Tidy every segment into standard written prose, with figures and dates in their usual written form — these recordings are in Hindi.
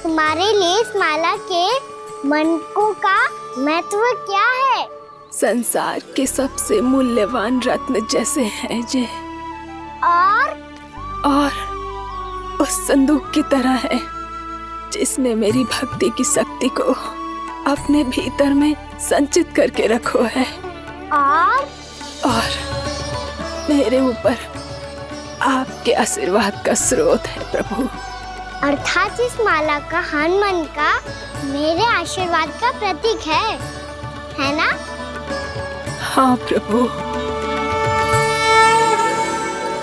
तुम्हारे लिए इस माला के मनकों का महत्व क्या है? संसार के सबसे मूल्यवान रत्न जैसे हैं ये, और उस संदूक की तरह है जिसने मेरी भक्ति की शक्ति को अपने भीतर में संचित करके रखो है, और मेरे ऊपर आपके आशीर्वाद का स्रोत है प्रभु। अर्थात इस माला का हनुमान का मेरे आशीर्वाद का प्रतीक है ना? हाँ प्रभु।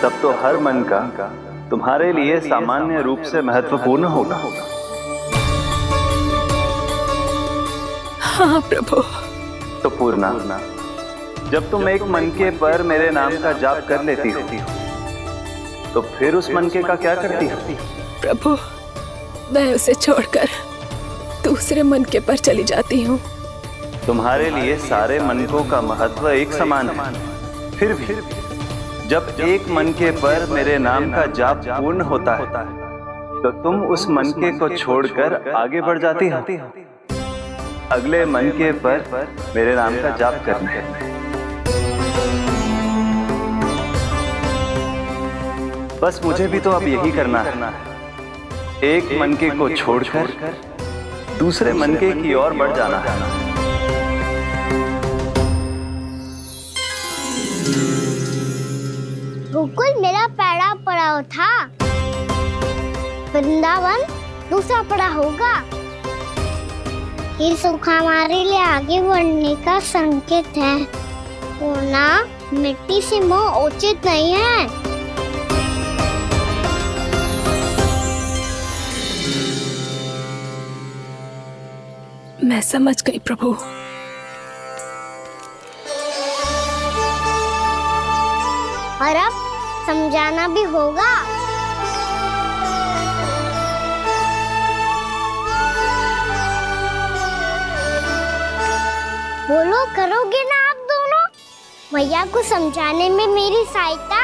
तब तो हर मन का तुम्हारे लिए सामान्य रूप से महत्वपूर्ण होगा। हाँ प्रभु। तो पूर्णा, जब तुम एक मनके पर मेरे नाम का जाप कर लेती हो, तो फिर उस मनके का क्या करती हो? प्रभु, मैं उसे छोड़कर दूसरे मनके पर चली जाती हूँ। तुम्हारे लिए सारे मनकों का महत्व एक समान है। फिर भी जब एक मनके पर मेरे नाम का जाप पूर्ण होता है, तो तुम उस मनके को छोड़कर आगे बढ़ जाती हो अगले मनके पर मेरे नाम का जाप करने। बस मुझे भी तो अब यही करना है, एक मनके को छोड़कर दूसरे मनके की ओर बढ़ जाना है। गोकुल मेरा पहला पड़ाव था, वृंदावन दूसरा पड़ाव होगा। ये सुख हमारे लिए आगे बढ़ने का संकेत है। पूर्णा, मिट्टी से मोह उचित नहीं है। मैं समझ गई प्रभु। और अब समझाना भी होगा। बोलो, करोगे ना आप दोनों? मैया को समझाने में मेरी सहायता?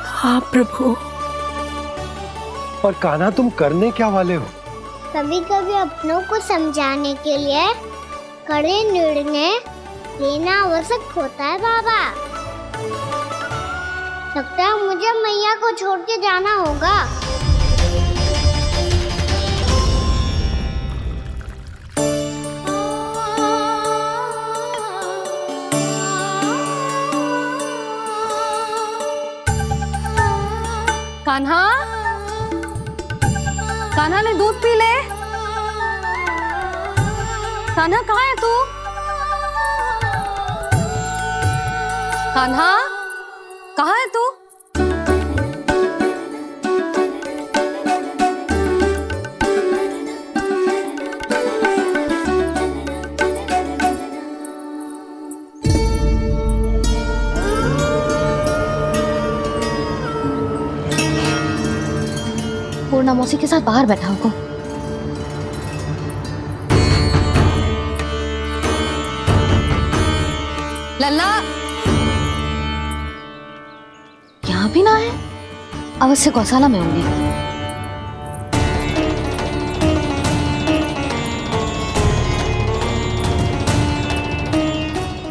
हाँ प्रभु। और कान्हा, तुम करने क्या वाले हो? कभी कभी अपनों को समझाने के लिए कड़े निर्णय लेना आवश्यक होता है बाबा। लगता है मुझे मैया को छोड़ के जाना होगा। कान्हा, कान्हा ने दूध पी ले। कान्हा कहाँ है तू? कान्हा, कहाँ है तू? पूर्णा मौसी के साथ बाहर बैठा होगा। लल्ला, यहाँ भी ना है। अवश्य गौशाला में होंगे।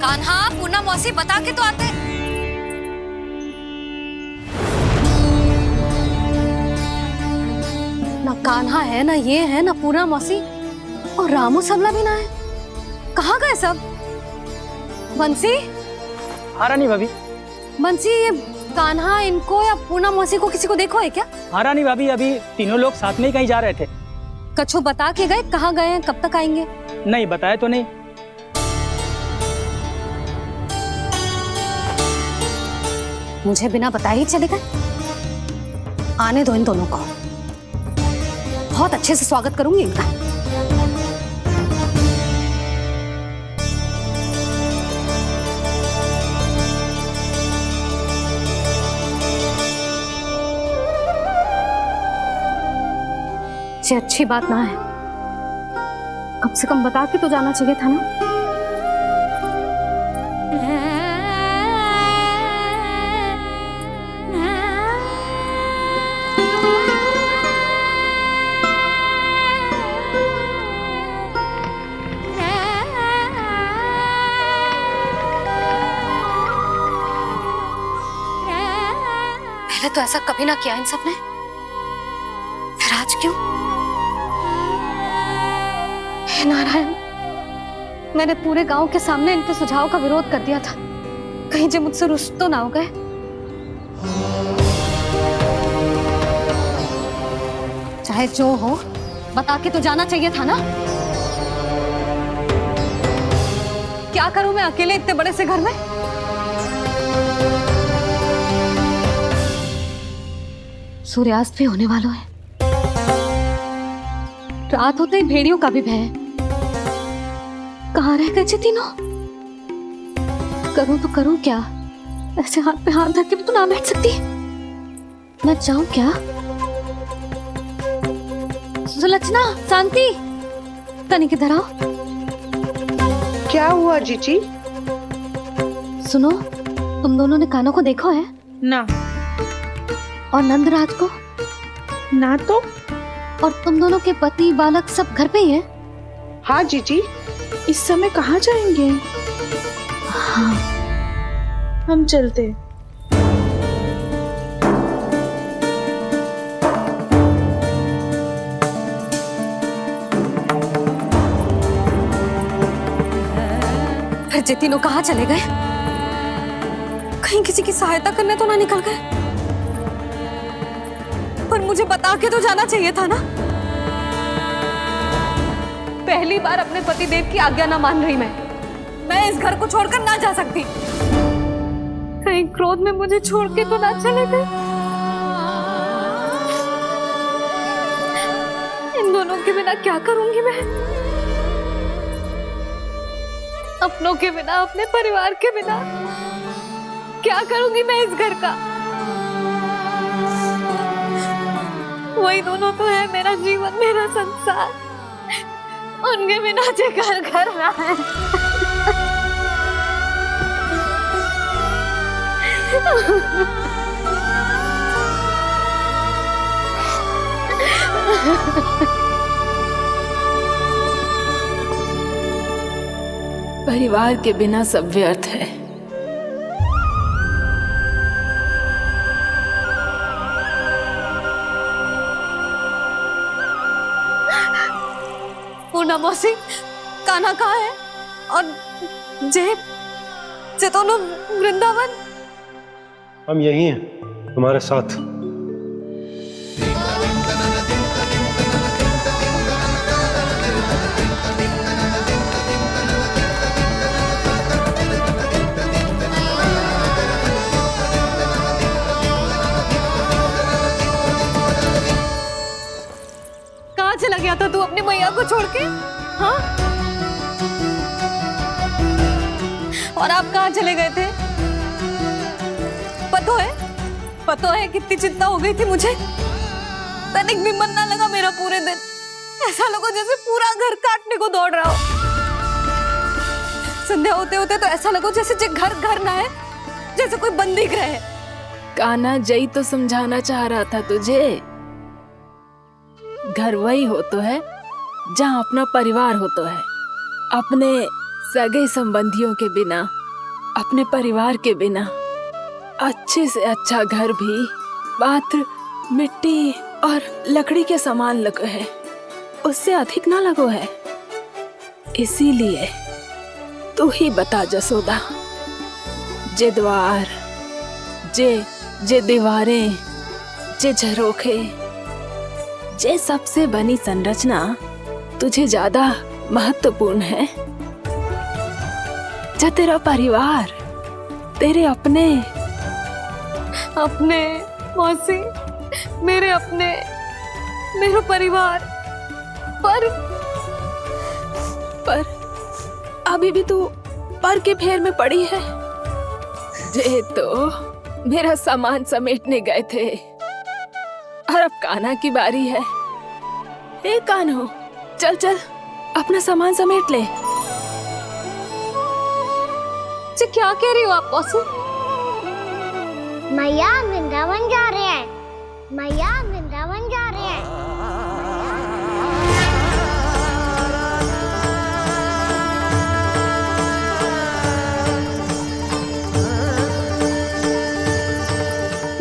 कान्हा, पूर्णा मौसी बता के तो आते। ना कान्हा है, ना ये है, ना पूर्णा मौसी, और रामू सबला भी ना है। कहाँ गए सब? बंसी? हाँ रानी भाभी। बंसी, ये कान्हा इनको या पूर्णा मौसी को किसी को देखो है क्या? हाँ रानी भाभी, अभी तीनों लोग साथ में ही कहीं जा रहे थे। कछु बता के गए? कहाँ गए हैं, कब तक आएंगे? नहीं बताया तो नहीं। मुझे बिना बताए ही चले गए? आने दो इन दोनों को, बहुत अच्छे से स्वागत करूंगी इनका। ये अच्छी बात ना है, कम से कम बता के तो जाना चाहिए था ना। तो ऐसा कभी ना किया इन सब ने, फिर आज क्यों? हे नारायण, मैंने पूरे गांव के सामने इनके सुझाव का विरोध कर दिया था, कहीं जो मुझसे रुष्ट तो ना हो गए। चाहे जो हो, बता के तो जाना चाहिए था ना। क्या करूं मैं अकेले इतने बड़े से घर में? सूर्यास्त भी होने वाला है, रात होते ही भेड़ियों का भी भय है। कहाँ रह गए तीनों? करूं तो करूं क्या? ऐसे हाथ पे हाथ रख के भी तो ना बैठ सकती। मैं जाऊं क्या? सुलक्षणा, शांति, तनी किधर आओ। क्या हुआ जीजी? सुनो, तुम दोनों ने कान्हा को देखा है? ना। और नंदराज को? ना तो। और तुम दोनों के पति बालक सब घर पे ही हैं? हाँ जीजी। इस समय कहाँ जाएंगे? हाँ। हम चलते। फिर ये तीनों कहाँ चले गए? कहीं किसी की सहायता करने तो ना निकल गए? पर मुझे बता के तो जाना चाहिए था ना। पहली बार अपने पतिदेव की आज्ञा ना मान रही मैं इस घर को छोड़कर ना जा सकती। कहीं क्रोध में मुझे छोड़ के तो ना चले गए। इन दोनों के बिना क्या करूंगी मैं? अपनों के बिना, अपने परिवार के बिना क्या करूंगी मैं इस घर का? वही दोनों तो है मेरा जीवन, मेरा संसार। उनके बिना जे घर घर ना है। परिवार के बिना सब व्यर्थ है। पूर्णा मौसी, कान्हा कहाँ है? और जे दोनों वृंदावन? हम यही हैं, तुम्हारे साथ। कहाँ चला गया था तू अपनी मैया को छोड़ के? हाँ? और आप कहाँ चले गए थे? पता है कितनी चिंता हो गई थी मुझे। तनिक भी मन ना लगा मेरा पूरे दिन। ऐसा लगा जैसे पूरा घर काटने को दौड़ रहा हो। संध्या होते होते तो ऐसा लगा जैसे जे घर घर ना है, जैसे कोई बंदी गृह है। कान्हा जई तो समझाना चाह रहा था तुझे। घर वही हो तो है जहाँ अपना परिवार हो तो है। अपने सगे संबंधियों के बिना, अपने परिवार के बिना अच्छे से अच्छा घर भी मात्र मिट्टी और लकड़ी के समान लगो है, उससे अधिक ना लगो है। इसीलिए तू ही बता जसोदा, जे द्वार, जे दीवारें, जे झरोखे, जे सबसे बनी संरचना तुझे ज्यादा महत्वपूर्ण है? जा तेरा परिवार, तेरे अपने मौसी, मेरा परिवार। पर अभी भी तू पर के फेर में पड़ी है। जे तो मेरा सामान समेटने गए थे और अब कान्हा की बारी है। हे कान्हो, चल चल अपना सामान समेट ले। जी क्या कह रही हो आप मौसी? मैया वृंदावन जा रहे हैं। मैया वृंदावन जा रहे हैं।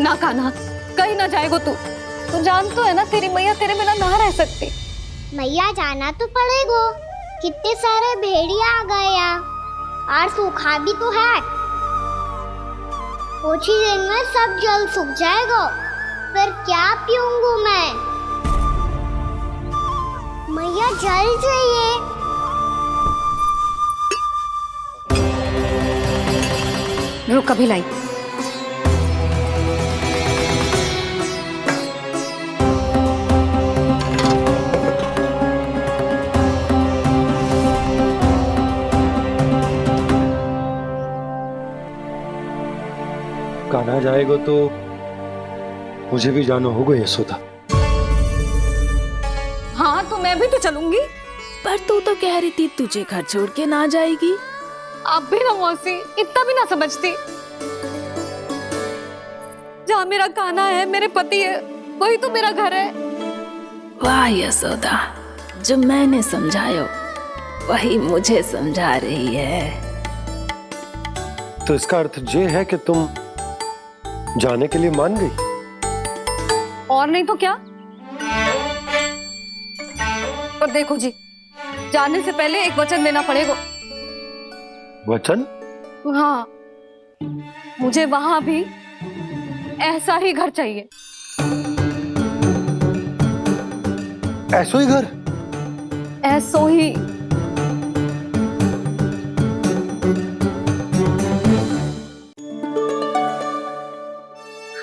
ना कान्हा, जाएगो तू जान तो है ना तेरी मैया तेरे बिना ना रह सकती। मैया जाना तो पड़ेगा। कितने सारे भेड़िया आ गए यहाँ और सूखा भी तो है। कुछ ही दिन में सब जल सूख जाएगा, फिर क्या पीऊंगी मैं? मैया जल चाहिए। रुक अभी लाई। कान्हा जाएगा तो मुझे भी जाना होगा यशोदा। हाँ तो मैं भी तो चलूंगी। पर तू तो कह रही थी तुझे घर छोड़ के ना जाएगी। आप भी ना मौसी, इतना भी ना समझती। जहाँ मेरा कान्हा है, मेरे पति है, वही तो मेरा घर है। वाह यशोदा, जो मैंने समझायो वही मुझे समझा रही है। तो इसका अर्थ ये है कि तुम जाने के लिए मान गई? और नहीं तो क्या। पर देखो जी, जाने से पहले एक वचन देना पड़ेगा। वचन? हाँ, मुझे वहां भी ऐसा ही घर चाहिए। ऐसो ही घर? ऐसो ही।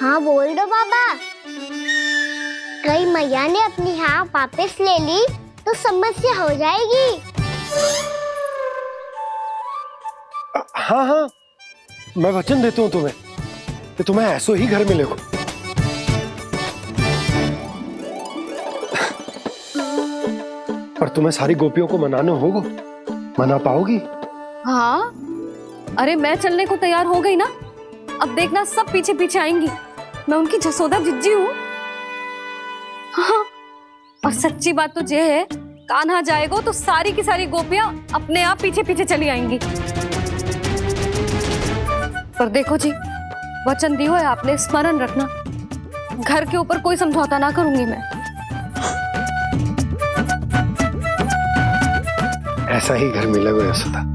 हाँ बोल दो बाबा। कहीं मैया ने अपनी हाँ वापस ले ली तो समस्या हो जाएगी। हाँ हाँ, मैं वचन देता हूँ तुम्हें कि तुम्हें ऐसो ही घर मिलेगा। पर तुम्हें सारी गोपियों को मनाना होगा। मना पाओगी? हाँ, अरे मैं चलने को तैयार हो गई ना। अब देखना सब पीछे पीछे आएंगी। मैं उनकी जसोदा जिज्जी हूँ। हाँ, और सच्ची बात तो ये है, कान्हा जाएगा तो सारी की सारी गोपियां अपने आप पीछे पीछे चली आएंगी। पर देखो जी, वचन दियो है आपने, स्मरण रखना। घर के ऊपर कोई समझौता ना करूंगी मैं। ऐसा ही घर मिलेगा यशोदा।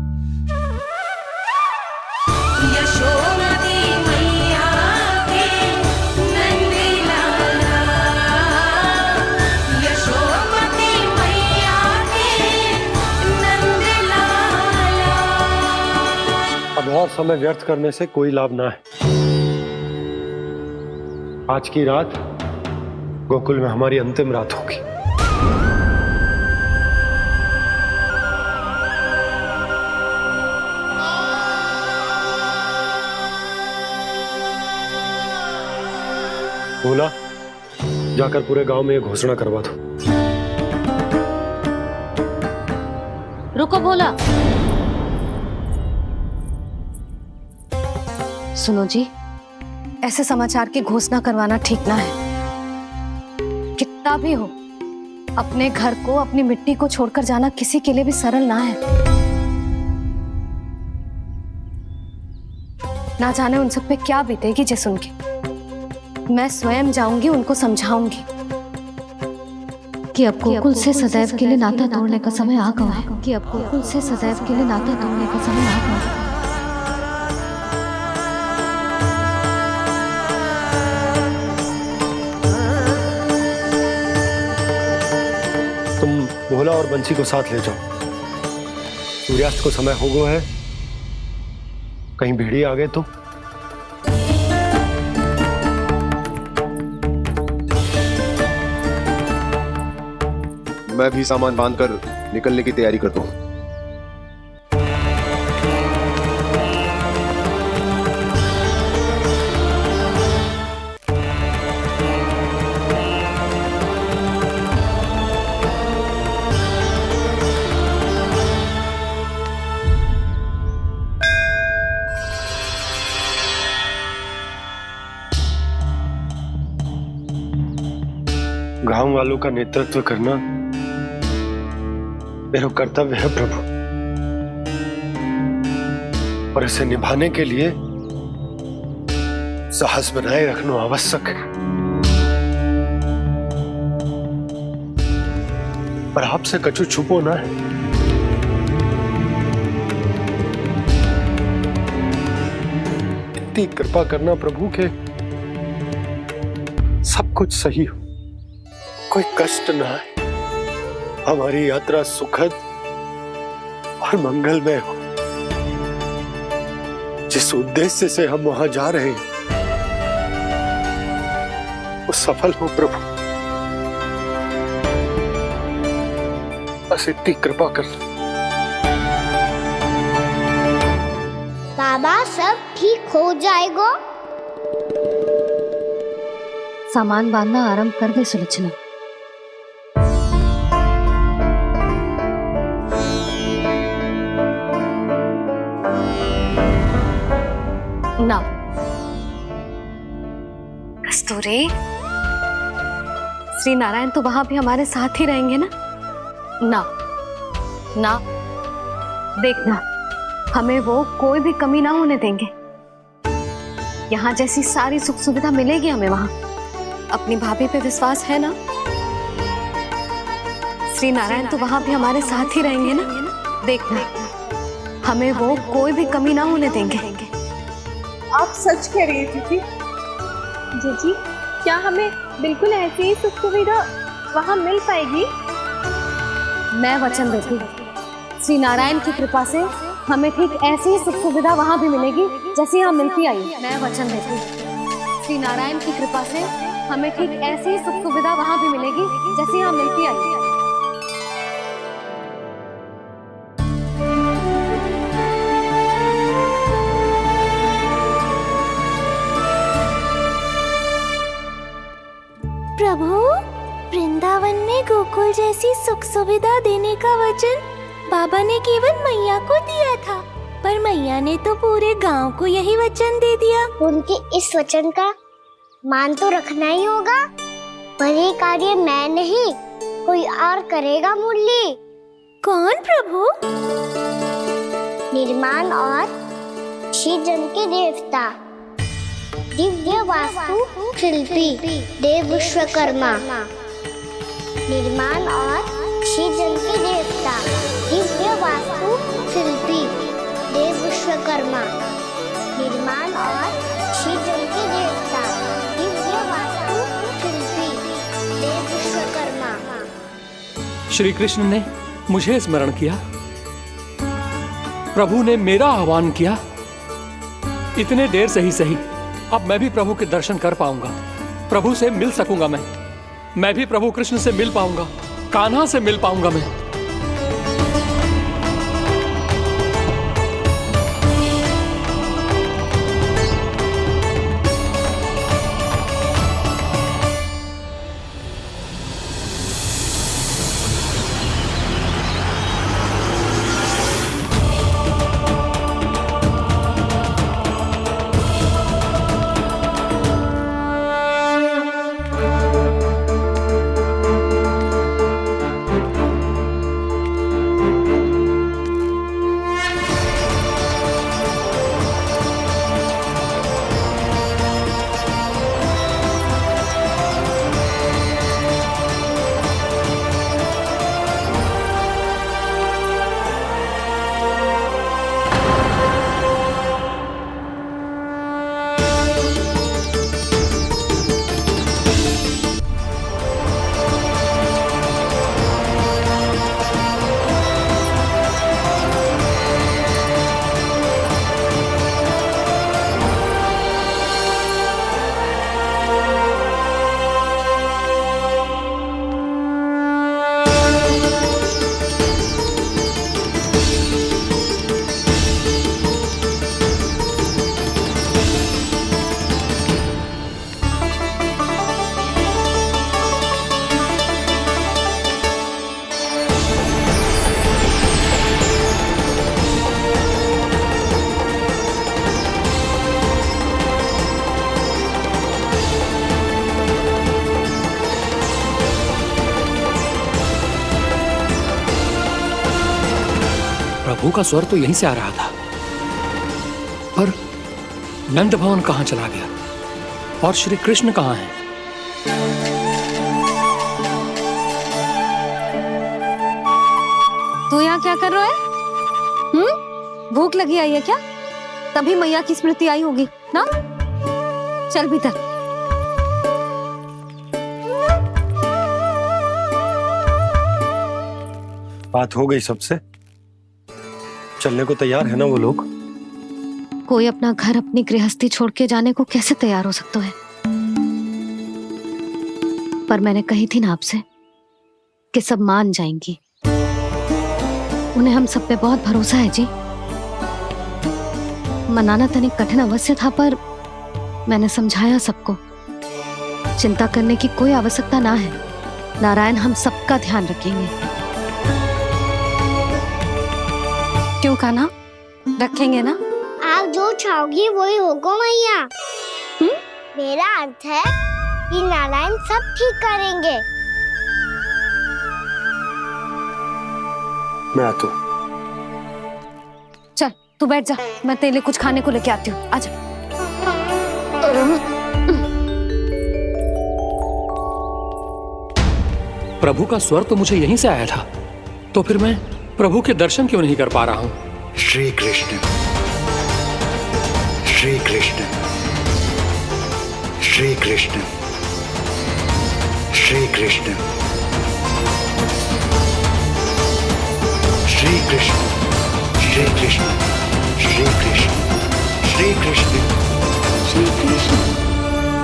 अब और समय व्यर्थ करने से कोई लाभ ना है। आज की रात गोकुल में हमारी अंतिम रात होगी। बोला, जाकर पूरे गांव में ये घोषणा करवा दो। रुको भोला। सुनो जी, ऐसे समाचार की घोषणा करवाना ठीक ना है। कितना भी हो, अपने घर को, अपनी मिट्टी को छोड़कर जाना किसी के लिए भी सरल ना है। ना जाने उन सब पे क्या बीतेगी जे सुन के। मैं स्वयं जाऊंगी, उनको समझाऊंगी कि अब गोकुल से सदैव के लिए नाता तोड़ने का समय आ गया है। कि अब गोकुल से सदैव के लिए नाता तोड़ने का समय आ गया है। तुम भोला और बंसी को साथ ले जाओ। सूर्यास्त को समय हो गया है, कहीं भीड़ी आ गए तो। मैं भी सामान बांधकर निकलने की तैयारी करता हूँ। गांव वालों का नेतृत्व करना मेरा कर्तव्य है प्रभु, और इसे निभाने के लिए साहस बनाए रखना आवश्यक है। पर आपसे कछु छुपो ना है। इतनी कृपा करना प्रभु के सब कुछ सही हो, कोई कष्ट ना आए, हमारी यात्रा सुखद और मंगलमय हो। जिस उद्देश्य से हम वहां जा रहे हैं वो सफल हो प्रभु, बस इतनी कृपा कर। बाबा सब ठीक हो जाएगा। सामान बांधना आरंभ कर दे सुलोचना। ना कस्तूरी, श्री नारायण तो वहां भी हमारे साथ ही रहेंगे ना? ना ना, देखना हमें वो कोई भी कमी ना होने देंगे। यहाँ जैसी सारी सुख सुविधा मिलेगी हमें वहां। अपनी भाभी पे विश्वास है ना? श्री नारायण तो वहां भी हमारे साथ ही रहेंगे ना? देखना हमें वो कोई भी कमी ना होने देंगे। आप सच कह रही है जीजी। जीजी, क्या हमें बिल्कुल ऐसी ही सुख सुविधा वहाँ मिल पाएगी? मैं वचन देती हूँ, श्री नारायण की कृपा से हमें ठीक ऐसी ही सुख सुविधा वहाँ भी मिलेगी जैसी यहाँ मिलती आई। मैं वचन देती हूँ, श्री नारायण की कृपा से हमें ठीक ऐसी ही सुख सुविधा वहाँ भी मिलेगी जैसी यहाँ मिलती आई। प्रभु, वृंदावन में गोकुल जैसी सुख सुविधा देने का वचन बाबा ने केवल मैया को दिया था, पर मैया ने तो पूरे गांव को यही वचन दे दिया। उनके इस वचन का मान तो रखना ही होगा, पर ये कार्य मैं नहीं कोई और करेगा। मुरली कौन प्रभु? निर्माण और श्रीजन के देवता, दिव्य वास्तु शिल्पी देव विश्वकर्मा। निर्माण और श्रीजन के देवता, दिव्य वास्तु शिल्पी देव विश्वकर्मा। निर्माण और श्रीजन के देवता, दिव्य वास्तु शिल्पी देव विश्वकर्मा। श्री कृष्ण ने मुझे स्मरण किया, प्रभु ने मेरा आह्वान किया। इतने देर से ही सही, अब मैं भी प्रभु के दर्शन कर पाऊंगा, प्रभु से मिल सकूंगा। मैं भी प्रभु कृष्ण से मिल पाऊंगा, कान्हा से मिल पाऊंगा मैं। प्रभु का स्वर तो यहीं से आ रहा था, पर नंद भवन कहां चला गया और श्री कृष्ण कहां हैं? तू यहाँ क्या कर रहा है? भूख लगी आई है क्या? तभी मैया की स्मृति आई होगी ना? चल भीतर। बात हो गई सबसे? चलने को तैयार है ना वो लोग? कोई अपना घर अपनी गृहस्थी छोड़ के जाने को कैसे तैयार हो सकता है? पर मैंने कही थी ना आपसे कि सब मान जाएंगी। उन्हें हम सब पे बहुत भरोसा है जी। मनाना तनिक कठिन अवश्य था, पर मैंने समझाया सबको। चिंता करने की कोई आवश्यकता ना है। नारायण हम सबका ध्यान रखेंगे। क्यों कान्हा? रखेंगे ना? आप जो चाहोगी वही होगा मैया। मेरा अर्थ है कि नारायण सब ठीक करेंगे। मैं आता हूँ। चल तू बैठ जा, मैं तेरे लिए कुछ खाने को लेके आती हूँ। आजा। प्रभु का स्वर तो मुझे यहीं से आया था, तो फिर मैं प्रभु के दर्शन क्यों नहीं कर पा रहा हूँ? श्री कृष्ण, श्री कृष्ण, श्री कृष्ण, श्री कृष्ण, श्री कृष्ण, श्री कृष्ण, श्री कृष्ण, श्री कृष्ण, श्री कृष्ण, श्री कृष्ण,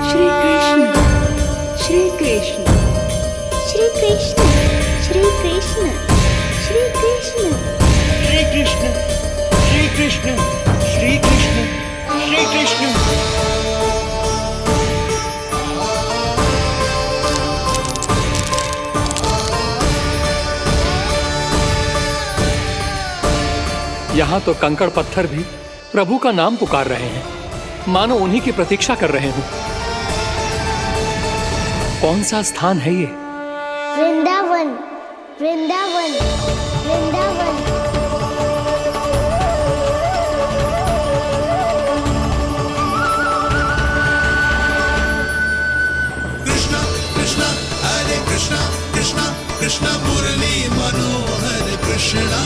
श्री कृष्ण, श्री कृष्ण, श्री कृष्ण, श्री कृष्ण, श्री कृष्ण, श्री कृष्ण, श्री कृष्ण, श्री कृष्ण। यहाँ तो कंकड़ पत्थर भी प्रभु का नाम पुकार रहे हैं, मानो उन्हीं की प्रतीक्षा कर रहे हों। कौन सा स्थान है ये? वृंदावन, वृंदावन, वृंदावन। कृष्णा कृष्णा हरे कृष्णा, कृष्णा कृष्णा मुरली मनोहर कृष्णा,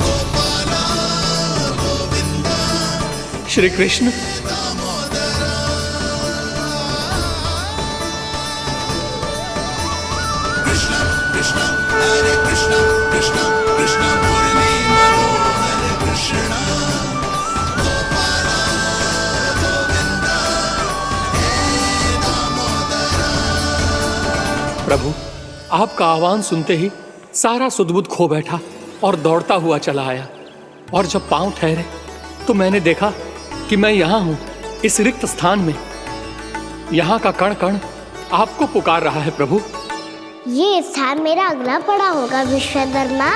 गोपाला गोविंदा, श्री कृष्ण। कृष्णा कृष्णा हरे कृष्णा, कृष्णा कृष्णा मुरली मनोहर कृष्णा, गोपाला गोविंदा, हे दामोदरा। प्रभु, आपका आह्वान सुनते ही सारा सुध-बुध खो बैठा और दौड़ता हुआ चला आया। और जब पांव ठहरे तो मैंने देखा कि मैं यहाँ हूँ, इस रिक्त स्थान में। यहाँ का कण कण आपको पुकार रहा है प्रभु। ये स्थान मेरा अगला पड़ा होगा विश्वकर्मा,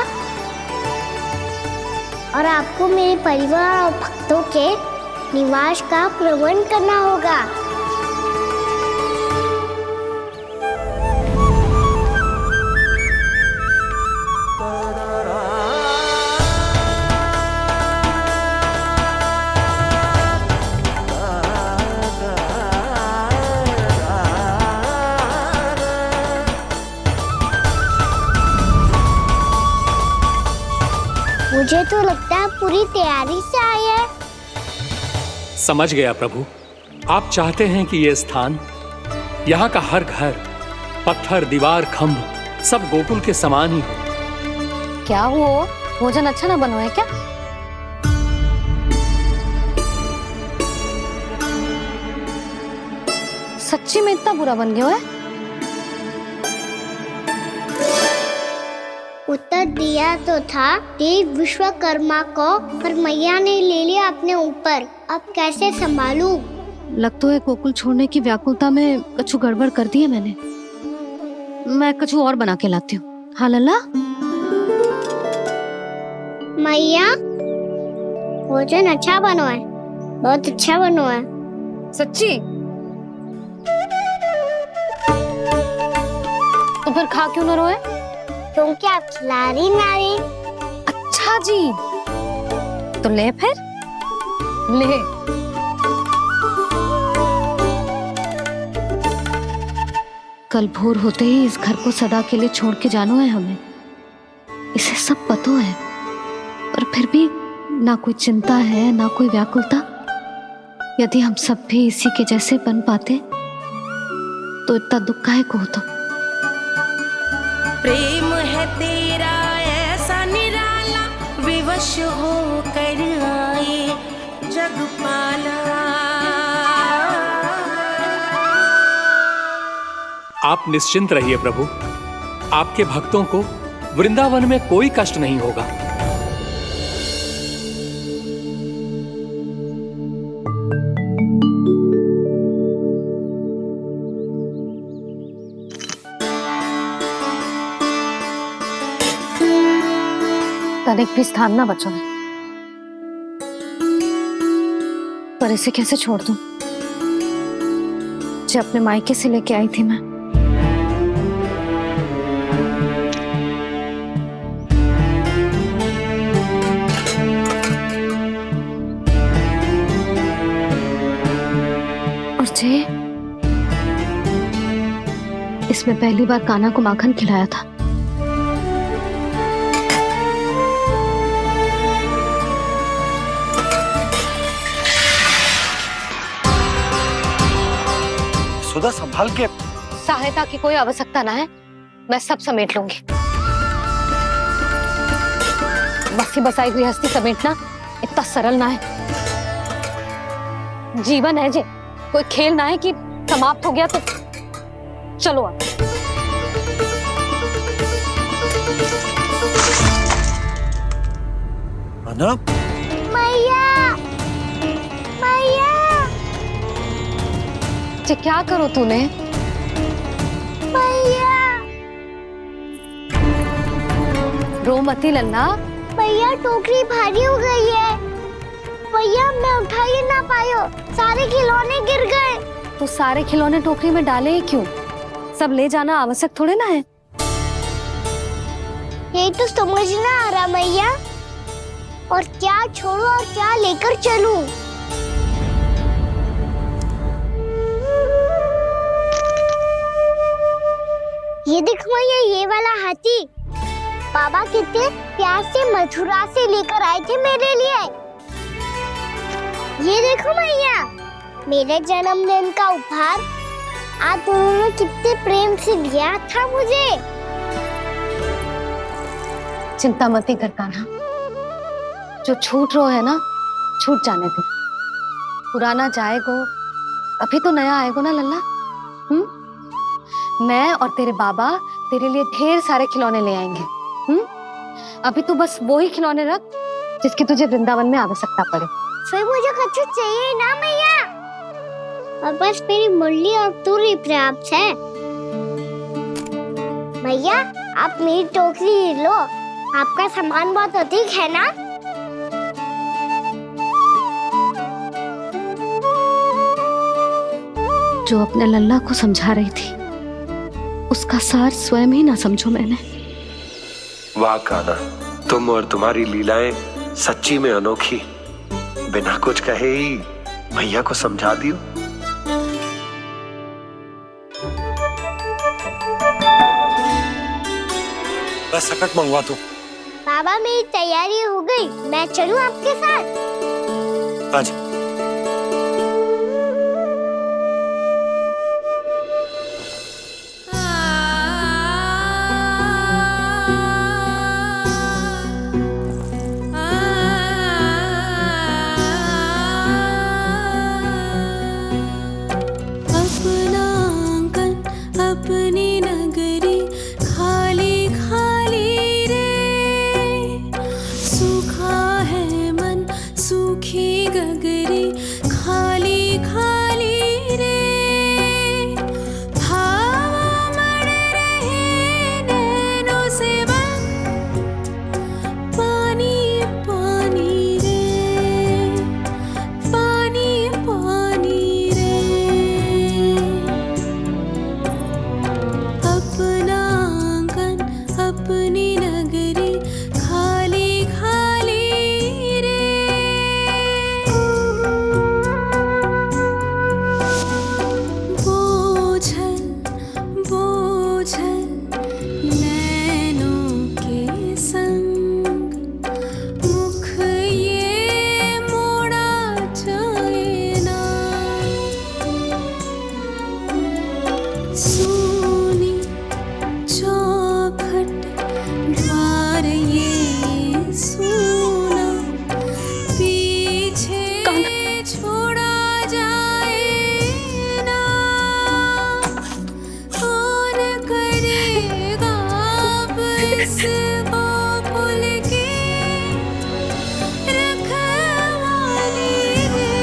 और आपको मेरे परिवार और भक्तों के निवास का प्रबंध करना होगा। मुझे तो लगता है पूरी तैयारी से आए हैं। समझ गया प्रभु, आप चाहते हैं कि ये स्थान, यहाँ का हर घर, पत्थर, दीवार, खंभ सब गोकुल के समान ही हो। क्या हुआ? भोजन अच्छा ना बनो है क्या? सच्ची में इतना बुरा बन गया है? उत्तर दिया तो था देव विश्वकर्मा को, पर मैया ने ले लिया अपने ऊपर। अब कैसे संभालूं? लग तो है गोकुल छोड़ने की व्याकुलता में कछु गड़बड़ कर दी है मैंने। मैं कछु और बना के लाती हूँ। हाँ लल्ला? मैया, भोजन अच्छा बनो है, बहुत अच्छा बनो है। सच्ची? तो फिर खा क्यों न रोए? तुम क्या खिलाड़ी नारी? अच्छा जी, तो ले फिर ले। कल भोर होते ही इस घर को सदा के लिए छोड़ के जाना है हमें। इसे सब पता है, पर फिर भी ना कोई चिंता है ना कोई व्याकुलता। यदि हम सब भी इसी के जैसे बन पाते तो इतना दुख काहे को होता। प्रेम है तेरा ऐसा निराला, विवश हो कर आए जगपाला। आप निश्चिंत रहिए प्रभु, आपके भक्तों को वृंदावन में कोई कष्ट नहीं होगा। तनिक भी स्थान ना बचो है, पर इसे कैसे छोड़ दूं जो अपने मायके से लेके आई थी मैं। और जे इसमें पहली बार कान्हा को माखन खिलाया था। सुधा संभाल के। सहायता की कोई आवश्यकता ना है, मैं सब समेट लूंगी। बसी बसाई गृहस्थी समेटना इतना सरल ना है। जीवन है जे, कोई खेल ना है कि समाप्त हो गया तो चलो आप। अना? मैया, मैया, जे क्या करो तूने? मैया, रो मती लल्ला। मैया टोकरी भारी हो गई है। भैया मैं उठा ही ना पायो, सारे खिलौने गिर गए। तो सारे खिलौने टोकरी में डाले ही क्यों? सब ले जाना आवश्यक थोड़े ना है। यही तो समझ ना आ रहा मैया, और क्या छोड़ू और क्या लेकर चलूं? ये देखो मैया, ये वाला हाथी बाबा कितने प्यार से मथुरा से लेकर आए थे मेरे लिए। ये देखो मैया, मेरे जन्मदिन का उपहार आज उन्होंने कितने प्रेम से दिया था मुझे। चिंता मती कर कान्हा, जो छूट रो है ना छूट जाने दे। पुराना जाएगो, अभी तो नया आएगो ना लल्ला। मैं और तेरे बाबा तेरे लिए ढेर सारे खिलौने ले आएंगे। अभी तू बस वो ही खिलौने रख जिसकी तुझे वृंदावन में आवश्यकता पड़े। फिर मुझे कुछ चाहिए ना मैया, और बस मेरी मुरली और तुरी पर्याप्त है। मैया आप मेरी टोकरी लो, आपका सामान बहुत अधिक है ना। जो अपने लल्ला को समझा रही थी उसका सार स्वयं ही ना समझो मैंने। वाह कान्हा, तुम और तुम्हारी लीलाएं सच्ची में अनोखी। बिना कुछ कहे ही भैया को समझा दियो। मैं सकट मंगवा दूं। बाबा मेरी तैयारी हो गई, मैं चलूं आपके साथ? आज अपनी नगरी खाली खाली रे, सूखा है मन सूखी गगरी। इस गोकुल की रखवाली रे।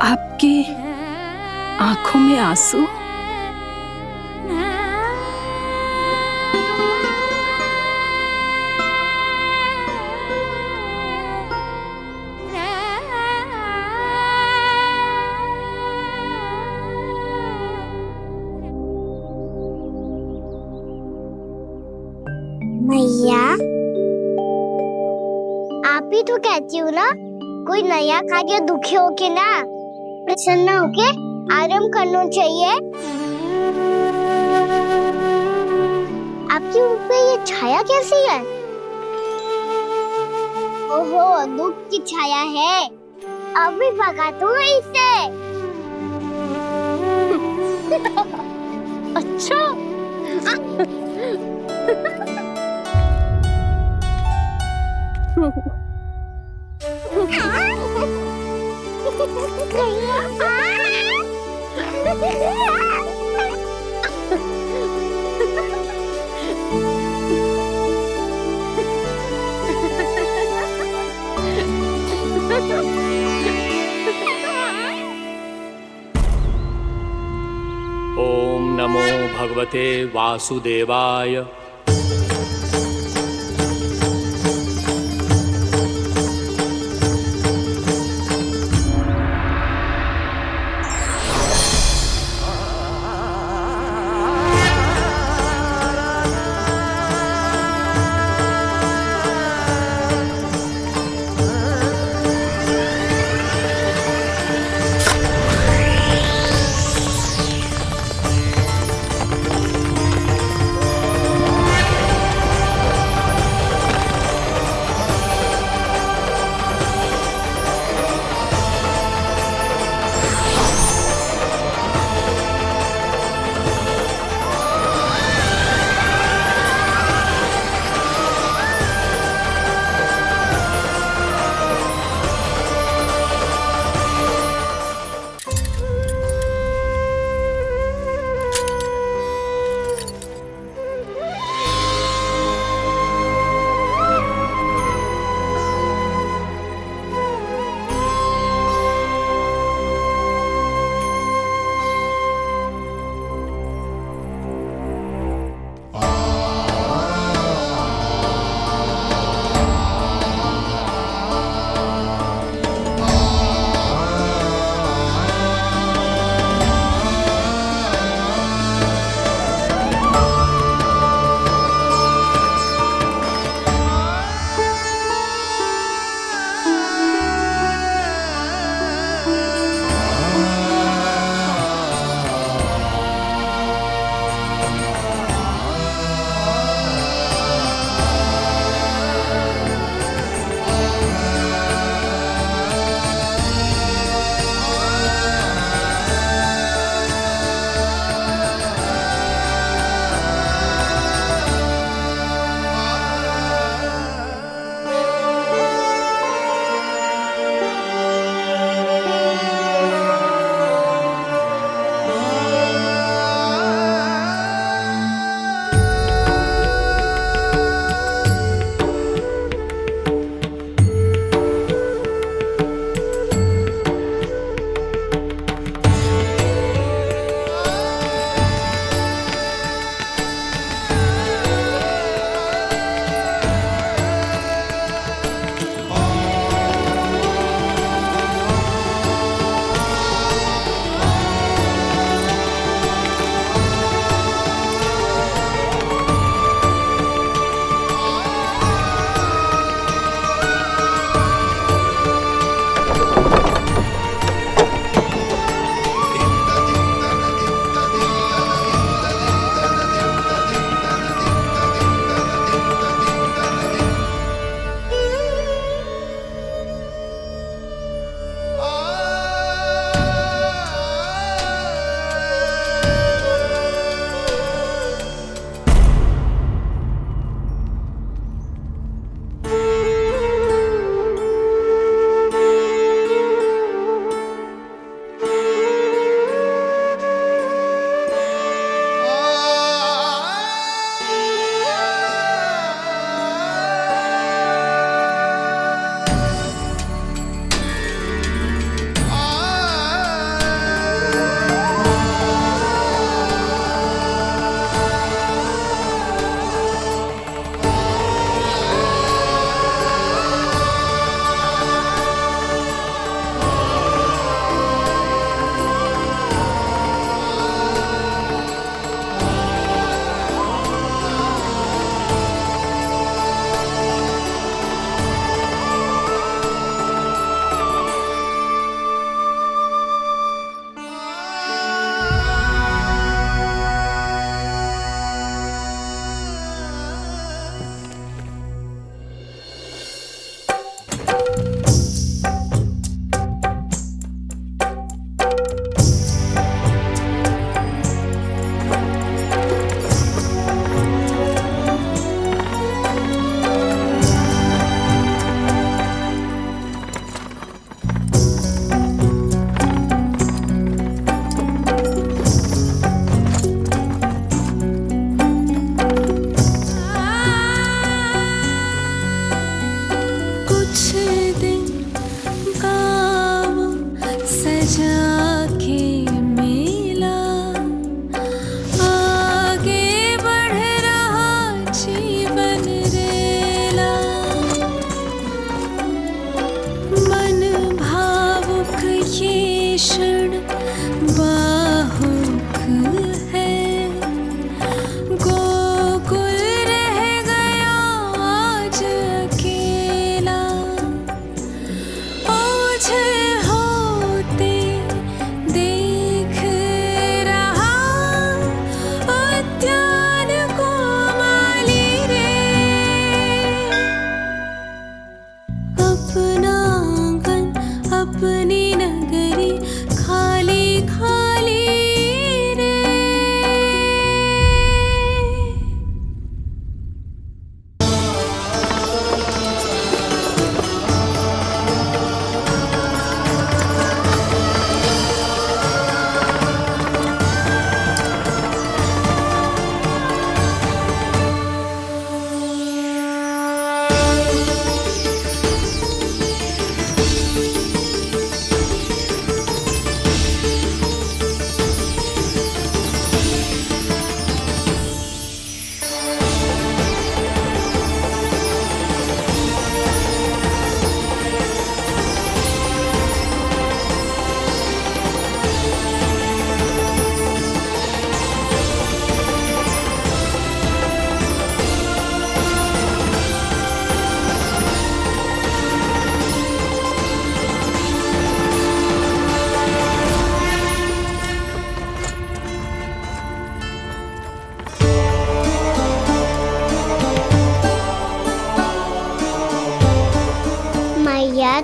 आपकी आंखों में आंसू? मैया, आप ही तो कहती हो ना, कोई नया खा के दुखी होके ना प्रसन्न होके आराम करना चाहिए। आपके मुंह पे ये छाया कैसी है? ओहो, दुख की छाया है। अभी भगा दो इसे। अच्छा। ओम नमो भगवते वासुदेवाय।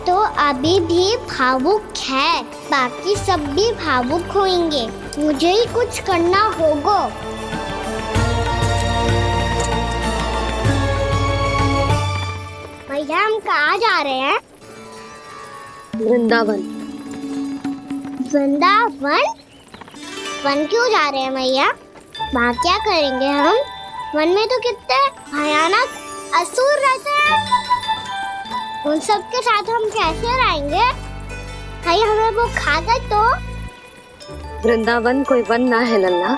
तो अभी भी भावुक है, बाकी सब भी भावुक होंगे। मुझे ही कुछ करना होगा। भैया हम कहाँ जा रहे हैं? वृंदावन। वृंदावन? वन क्यों जा रहे हैं भैया? वहाँ क्या करेंगे हम? वन में तो कितने भयानक असुर रहते हैं। उन सब के साथ हम कैसे रहेंगे? कहीं हमें वो खा गए तो? वृंदावन कोई वन ना है लल्ला,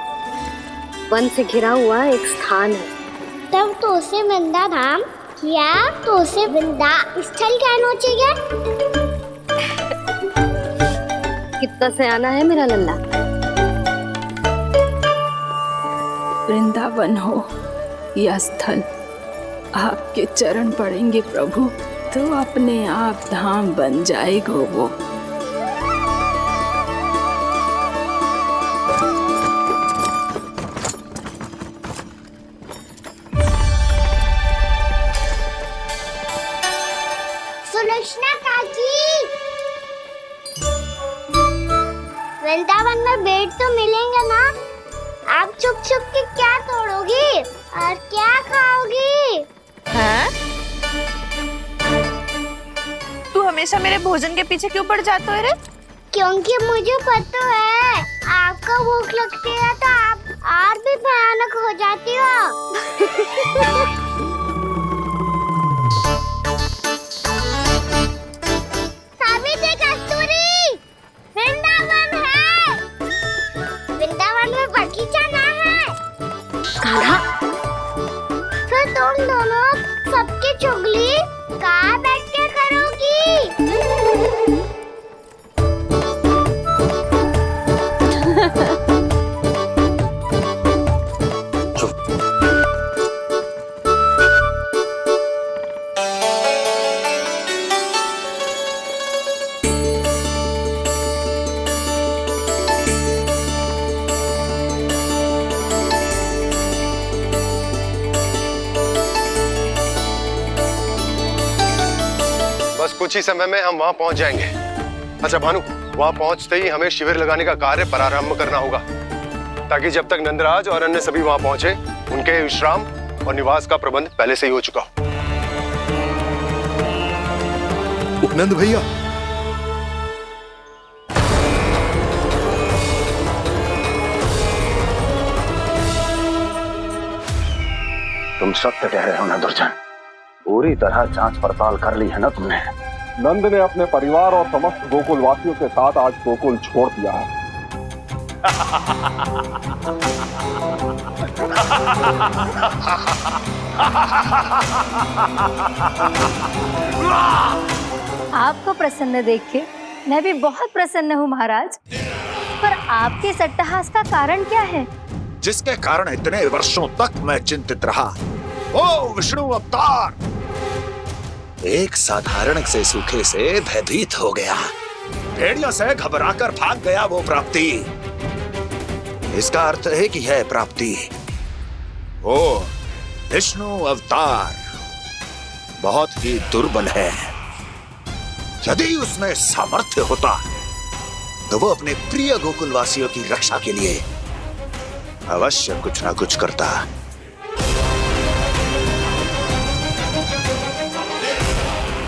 वन से घिरा हुआ एक स्थान है। तब तो उसे वृंदा धाम या तो उसे वृंदा स्थल कहना चाहिए। कितना सयाना है मेरा लल्ला। वृंदावन हो या स्थल, आपके चरण पड़ेंगे प्रभु तो अपने आप धाम बन जाएगा वो। सुलक्षणा काकी, वृंदावन में बेट तो मिलेंगे ना? आप छुप छुप के क्या तोड़ोगी और क्या खाओगी? हाँ? तू हमेशा मेरे भोजन के पीछे क्यों पड़ जाता है रे? क्योंकि मुझे पता है आपको भूख लगती है तो आप और भी भयानक हो जाती हो। सावित्री, कस्तूरी, वृंदावन है। वृंदावन में बगीचा ना है। कान्हा, फिर तुम दोनों सबकी चुगली कहाँ बैठ के करोगी? बस कुछ ही समय में हम वहां पहुंच जाएंगे। अच्छा भानु, वहां पहुंचते ही हमें शिविर लगाने का कार्य प्रारंभ करना होगा, ताकि जब तक नंदराज और अन्य सभी वहां पहुंचे उनके विश्राम और निवास का प्रबंध पहले से ही हो चुका हो। उपनंद भैया, तुम सत्य कह रहे हो ना दुर्जन? पूरी तरह जांच पड़ताल कर ली है ना तुमने? नंद ने अपने परिवार और समस्त गोकुल वासियों के साथ आज गोकुल छोड़ दिया है। आपको प्रसन्न देख के मैं भी बहुत प्रसन्न हूँ महाराज। पर आपके इस अट्टहास का कारण क्या है? जिसके कारण इतने वर्षों तक मैं चिंतित रहा, ओ विष्णु अवतार एक साधारण से सूखे से भयभीत हो गया, भेड़ियों से घबराकर भाग गया वो प्राप्ति। इसका अर्थ है कि यह प्राप्ति ओ विष्णु अवतार बहुत ही दुर्बल है। यदि उसमें सामर्थ्य होता तो वो अपने प्रिय गोकुलवासियों की रक्षा के लिए अवश्य कुछ ना कुछ करता।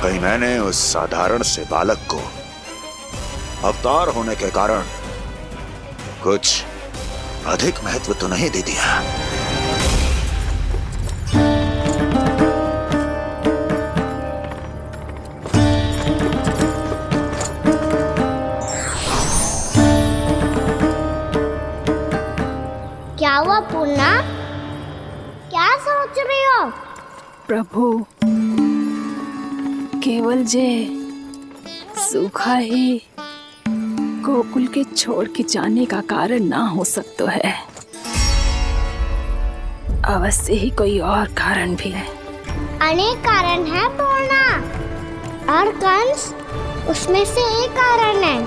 कहीं मैंने उस साधारण से बालक को अवतार होने के कारण कुछ अधिक महत्व तो नहीं दे दिया? क्या हुआ पूर्णा? क्या सोच रही हो? प्रभु, केवल जे सूखा ही गोकुल के छोड़ के जाने का कारण ना हो सकता है, अवश्य ही कोई और कारण भी है। अनेक कारण है पूर्णा, और कंस उसमें से एक कारण है।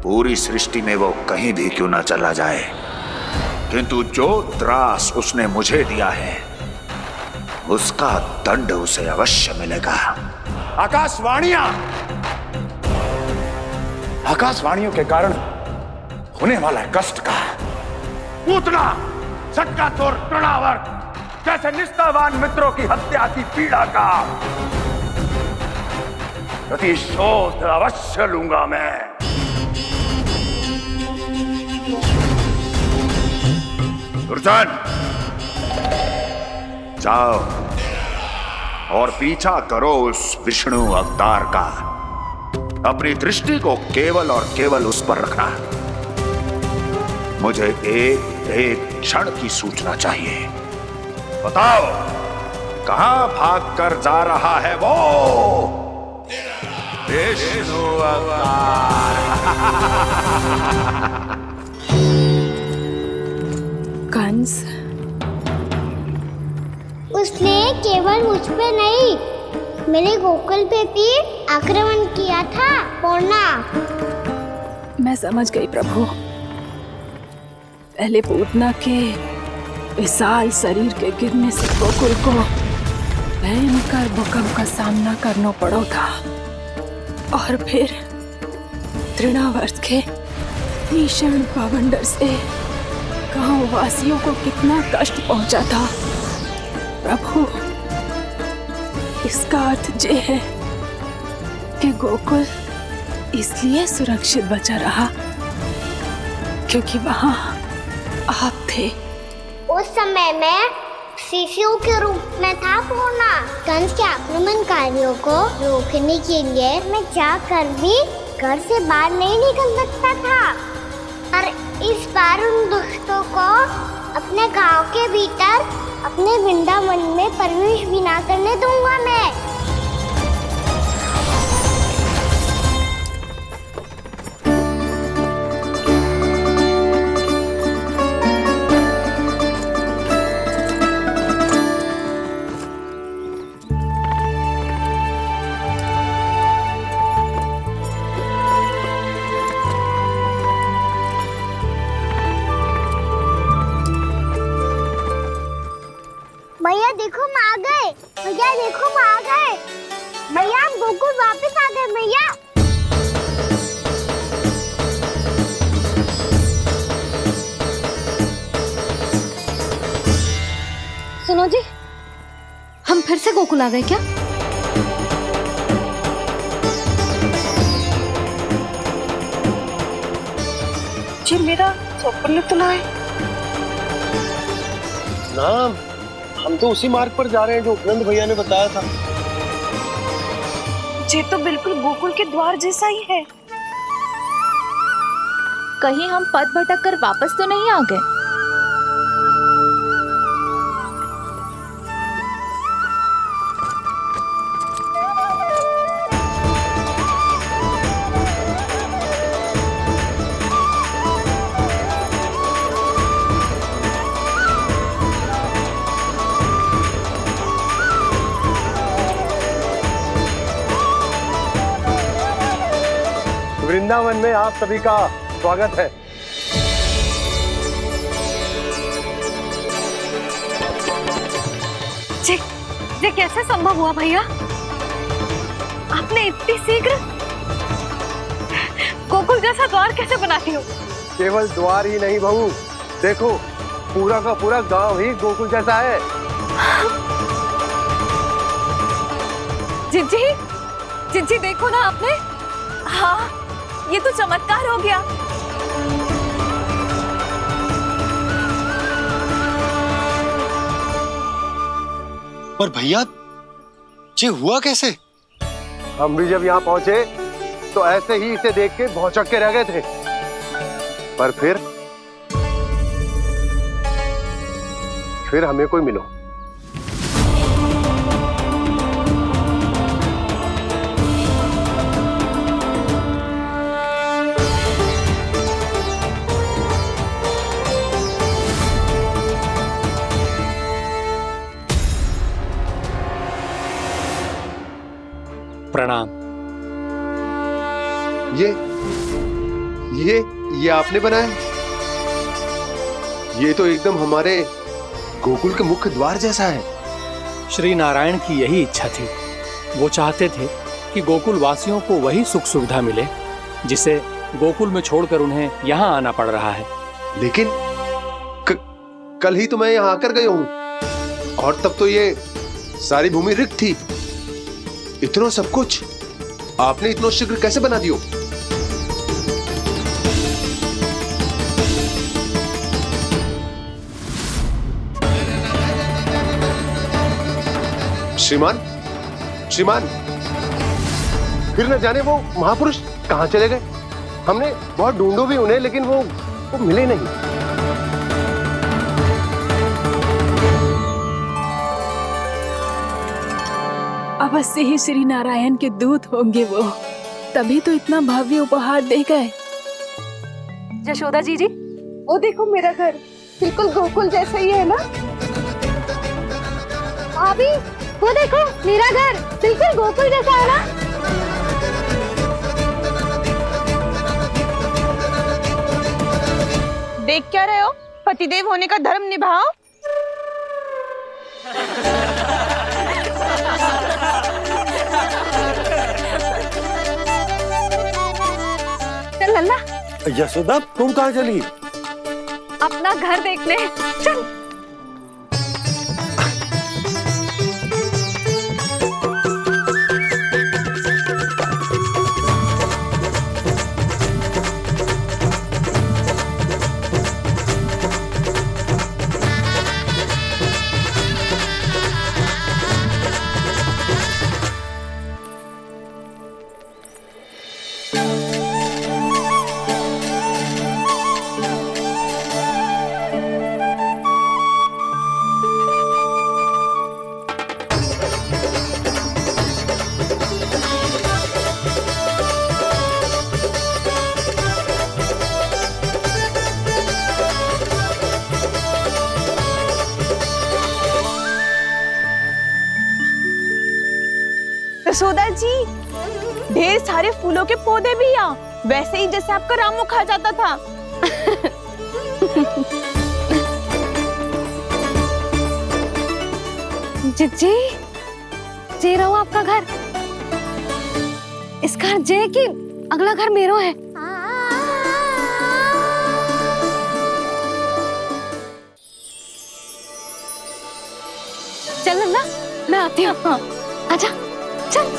पूरी सृष्टि में वो कहीं भी क्यों ना चला जाए, किंतु जो त्रास उसने मुझे दिया है उसका दंड उसे अवश्य मिलेगा। आकाशवाणियों के कारण होने वाला कष्ट का, पूतना, सटका चोर तृणावर जैसे निष्ठावान मित्रों की हत्या की पीड़ा का प्रतिशोध अवश्य लूंगा मैं। दुर्जन, जाओ और पीछा करो उस विष्णु अवतार का। अपनी दृष्टि को केवल और केवल उस पर रखना। मुझे एक क्षण की सूचना चाहिए। बताओ, कहां भागकर जा रहा है वो विष्णु अवतार? कंस, उसने केवल मुझ पे नहीं, मेरे गोकुल पे भी आक्रमण किया था पूर्णा। मैं समझ गई प्रभु। पहले पूतना के विशाल शरीर के गिरने से गोकुल को भयंकर भूकंप का सामना करना पड़ा था, और फिर तृणावर्त के भीषण पावंडर से गांव वासियों को कितना कष्ट पहुंचा था। प्रभु, इसका अर्थ ये है कि गोकुल इसलिए सुरक्षित बचा रहा क्योंकि वहां आप थे। उस समय मैं शिशु के रूप में था पूर्णा। कंस के आक्रमणकारियों को रोकने के लिए मैं जाकर भी घर से बाहर नहीं निकल सकता था, और इस बार उन दुष्टों को अपने गांव के भीतर, अपने वृंदावन में प्रवेश भी ना करने दूंगा मैं। भैया देखो हम आ गए, भैया देखो हम आ गए, भैया हम गोकुल वापस आ गए भैया। सुनो जी, हम फिर से गोकुल आ गए क्या? जी मेरा चप्पल तो ना है। ना, हम तो उसी मार्ग पर जा रहे हैं जो उपनंद भैया ने बताया था। ये तो बिल्कुल गोकुल के द्वार जैसा ही है। कहीं हम पथ भटक कर वापस तो नहीं आ गए? वृंदावन में आप सभी का स्वागत है। ये कैसे संभव हुआ भैया? आपने इतनी शीघ्र गोकुल जैसा द्वार कैसे बना दिया? केवल द्वार ही नहीं बहू, देखो पूरा का पूरा गांव ही गोकुल जैसा है। जिज्जी देखो ना आपने। हाँ, ये तो चमत्कार हो गया। पर भैया, ये हुआ कैसे? हम भी जब यहाँ पहुंचे तो ऐसे ही इसे देख के भौचक के रह गए थे, पर फिर हमें कोई मिलो। प्रणाम। ये आपने बनाया? ये तो एकदम हमारे गोकुल के मुख्य द्वार जैसा है। श्री नारायण की यही इच्छा थी। वो चाहते थे ताकि गोकुल वासियों को वही सुख सुविधा मिले जिसे गोकुल में छोड़कर उन्हें यहाँ आना पड़ रहा है। लेकिन कल ही तो मैं यहाँ आकर गया हूँ और तब तो ये सारी भूमि रिक्त थी। इतना सब कुछ आपने इतना शीघ्र कैसे बना दियो? श्रीमान, श्रीमान, फिर न जाने वो महापुरुष कहाँ चले गए। हमने बहुत ढूंढो भी उन्हें, लेकिन वो मिले नहीं। अवश्य ही श्री नारायण के दूत होंगे वो, तभी तो इतना भव्य उपहार दे गए। यशोदा जी, वो देखो मेरा घर बिल्कुल गोकुल जैसा ही है ना। भाभी, वो देखो मेरा घर बिल्कुल गोकुल जैसा है ना। देख क्या रहे हो? पतिदेव होने का धर्म निभाओ। चल लल्ला, यशोदा तुम कहाँ चली? अपना घर देखने चल। यशोदा जी, ढेर सारे फूलों के पौधे भी यहाँ, वैसे ही जैसे आपका रामू खा जाता था। जिज्जी, जे रहो आपका घर। इस घर जे कि अगला घर मेरो है। चल ना, मैं आती हूँ। हाँ, आजा, चल।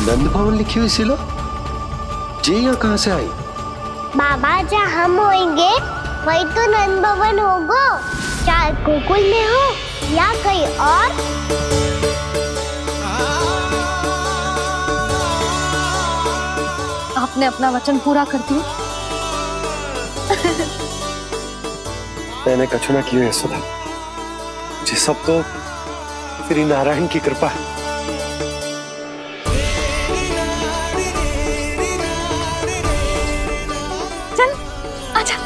नंद भवन लिखी हुई सिलो जी यहाँ कहाँ से आई? बाबा, जहाँ हम होंगे वही तो नंद भवन होगा, चाहे गोकुल में हो या कहीं और। आपने अपना वचन पूरा कर दिया। मैंने कछु ना किया यशोदा, जी सब तो श्री नारायण की कृपा है। चल, आजा।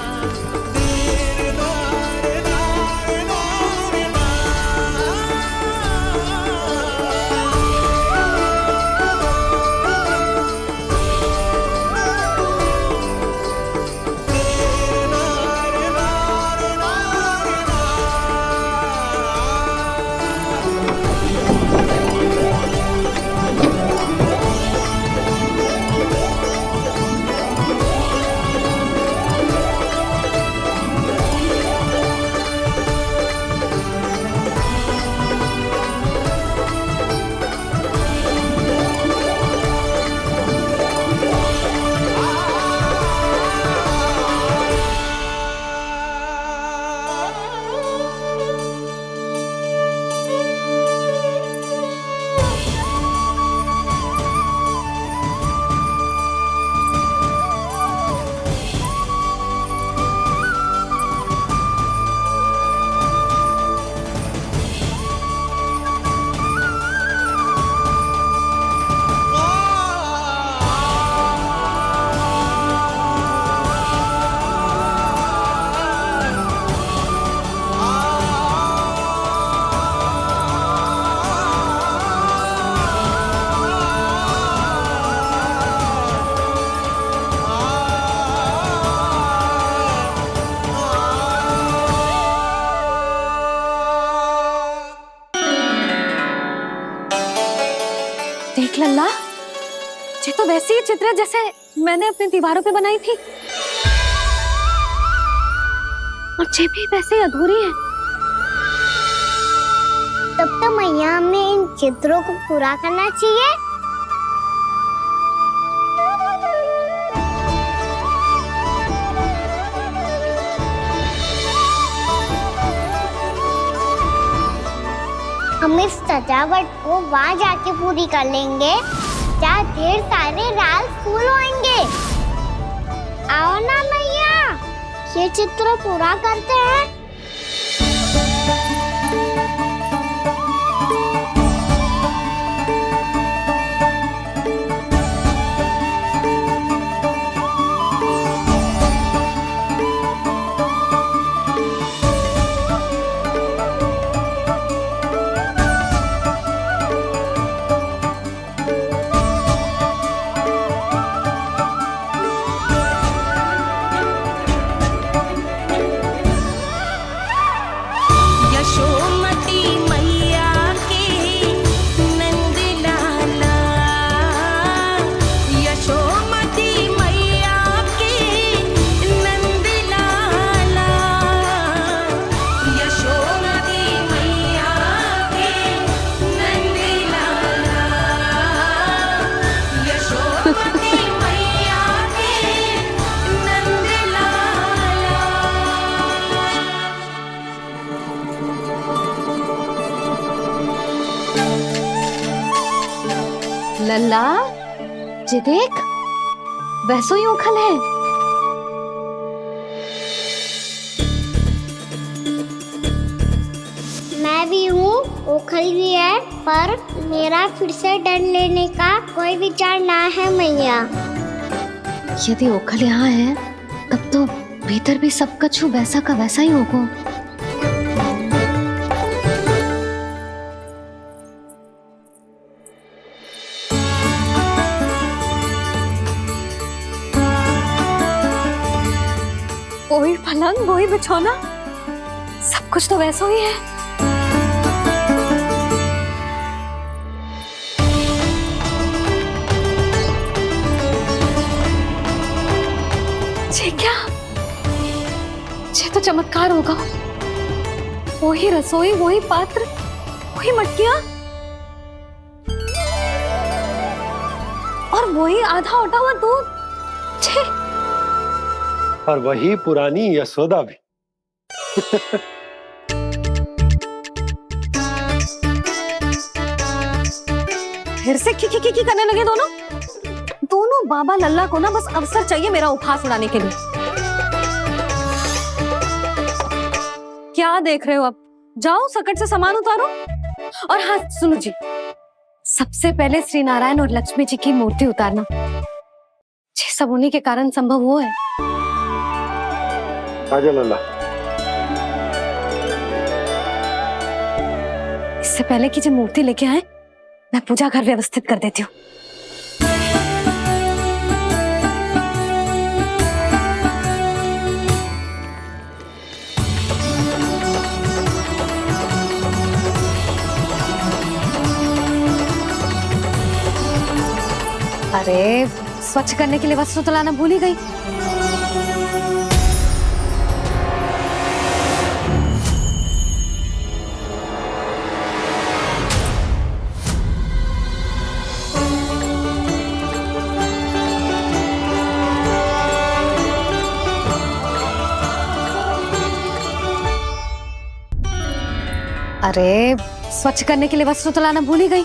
देख लल्ला, ये तो वैसी ही चित्र है जैसे मैंने अपनी दीवारों पे बनाई थी, और ये भी वैसे ही अधूरी है। तब तो मैया हमें इन चित्रों को पूरा करना चाहिए। हम इस सजावट को वहाँ जाके पूरी कर लेंगे जहाँ ढेर सारे लाल फूल होंगे। आओ ना मैया, ये चित्र पूरा करते हैं। लल्ला, ये देख, वैसो ही उखल है। मैं भी हूँ, उखल भी है, पर मेरा फिर से डर लेने का कोई विचार ना है मैया। यदि ओखल यहाँ है, तब तो भीतर भी सब कछु वैसा का वैसा ही होगा। वही पलंग, वही बिछौना, सब कुछ तो वैसा ही है। ये क्या? ये तो चमत्कार होगा। वही रसोई, वही पात्र, वही मटकियां, और वही आधा उटा हुआ दूध। छे! और वही पुरानी यशोदा भी। फिर से की करने लगे दोनों। दोनों बाबा लल्ला को ना बस अवसर चाहिए मेरा उपहास उड़ाने के लिए। क्या देख रहे हो? अब जाओ, सकट से सामान उतारो। और हाँ सुनो जी, सबसे पहले श्री नारायण और लक्ष्मी जी की मूर्ति उतारना। ये सब उन्हीं के कारण संभव हुआ है। आजा लल्ला। इससे पहले कि जो मूर्ति लेके आए, मैं पूजा घर व्यवस्थित कर देती हूँ। अरे स्वच्छ करने के लिए वस्त्र तो लाना भूल ही गई। अरे स्वच्छ करने के लिए वस्त्र तो लाना भूल ही गई।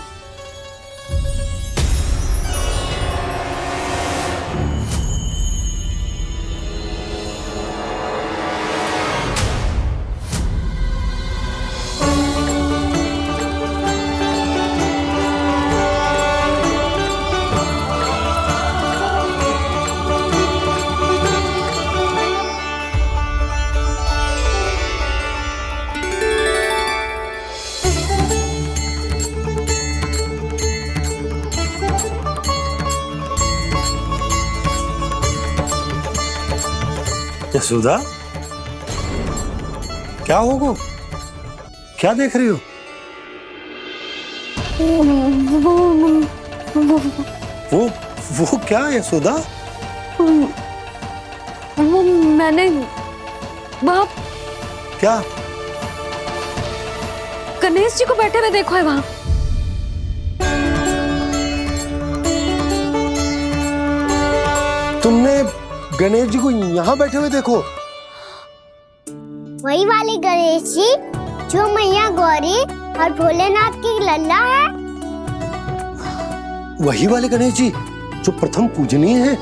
यशोदा, क्या होगा? क्या देख रही हो? वो क्या यशोदा? वो मैंने वहाँ क्या? गणेश जी को बैठे हुए देखो है वहाँ। तुमने गणेश जी को यहाँ बैठे हुए देखो? वही वाले गणेश जी जो मैया गौरी और भोलेनाथ की लल्ला है। वही वाले गणेश जी जो प्रथम पूजनीय हैं?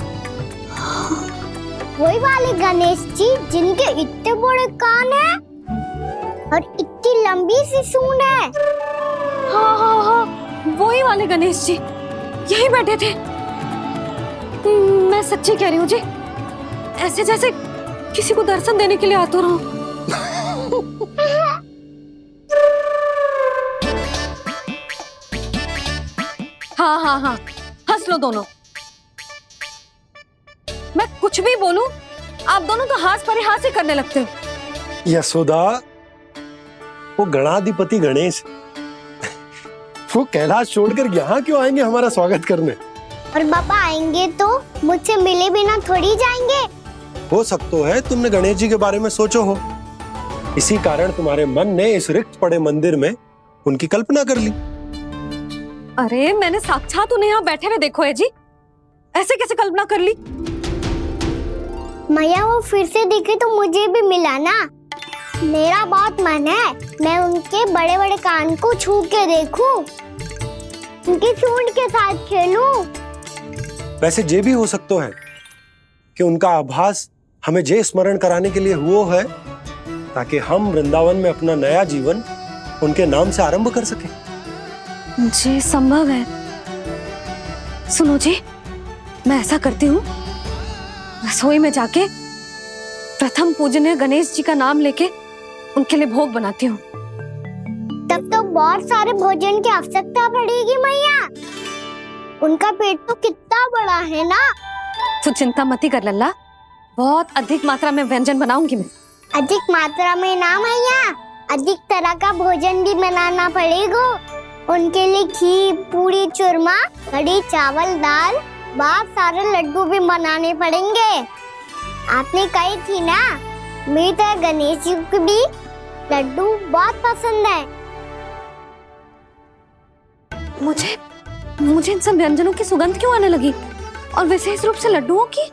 वही वाले गणेश जी जिनके इतने बड़े कान हैं और इतनी लंबी सी सूंड है। हाँ हाँ हाँ, वही वाले गणेश जी यही बैठे थे। मैं सच्ची कह रही हूँ जी, ऐसे जैसे किसी को दर्शन देने के लिए आतुर हूँ। हाँ हाँ हाँ, हंस लो दोनों। मैं कुछ भी बोलूं, आप दोनों तो हास परिहास ही करने लगते हो। यशोदा, वो गणाधिपति गणेश वो कैलाश छोड़कर यहाँ क्यों आएंगे हमारा स्वागत करने? और पापा आएंगे तो मुझसे मिले बिना थोड़ी जाएंगे। हो सकता है तुमने गणेश जी के बारे में सोचो हो, इसी कारण तुम्हारे मन ने इस रिक्त पड़े मंदिर में उनकी कल्पना कर ली। अरे मैंने साक्षात उन्हें यहाँ बैठे हुए देखो है जी, ऐसे कैसे कल्पना कर ली? मैया वो फिर से दिखे तो मुझे भी मिला ना। मेरा बहुत मन है मैं उनके बड़े बड़े कान को छू के देखूं, उनकी सूंड के साथ खेलूं। वैसे ये भी हो सकता है कि उनका आभास हमें जे स्मरण कराने के लिए हुआ है ताकि हम वृंदावन में अपना नया जीवन उनके नाम से आरंभ कर सके। जी संभव है। सुनो जी, मैं ऐसा करती हूँ, रसोई में जाके प्रथम पूजनीय गणेश जी का नाम लेके उनके लिए भोग बनाती हूँ। तब तो बहुत सारे भोजन की आवश्यकता पड़ेगी मैया। उनका पेट तो कितना बड़ा है ना। तू चिंता मत ही कर लल्ला, बहुत अधिक मात्रा में व्यंजन बनाऊंगी मैं। अधिक मात्रा में ना मैया, अधिक तरह का भोजन भी बनाना पड़ेगा। उनके लिए खीर, पूरी, चूरमा, कढ़ी, चावल, दाल, बहुत सारे लड्डू भी बनाने पड़ेंगे। आपने कही थी ना, मेरी तरह गणेश जी को भी लड्डू बहुत पसंद है। मुझे इन सब व्यंजनों की सुगंध क्यों आने लगी, और विशेष रूप से लड्डुओं की?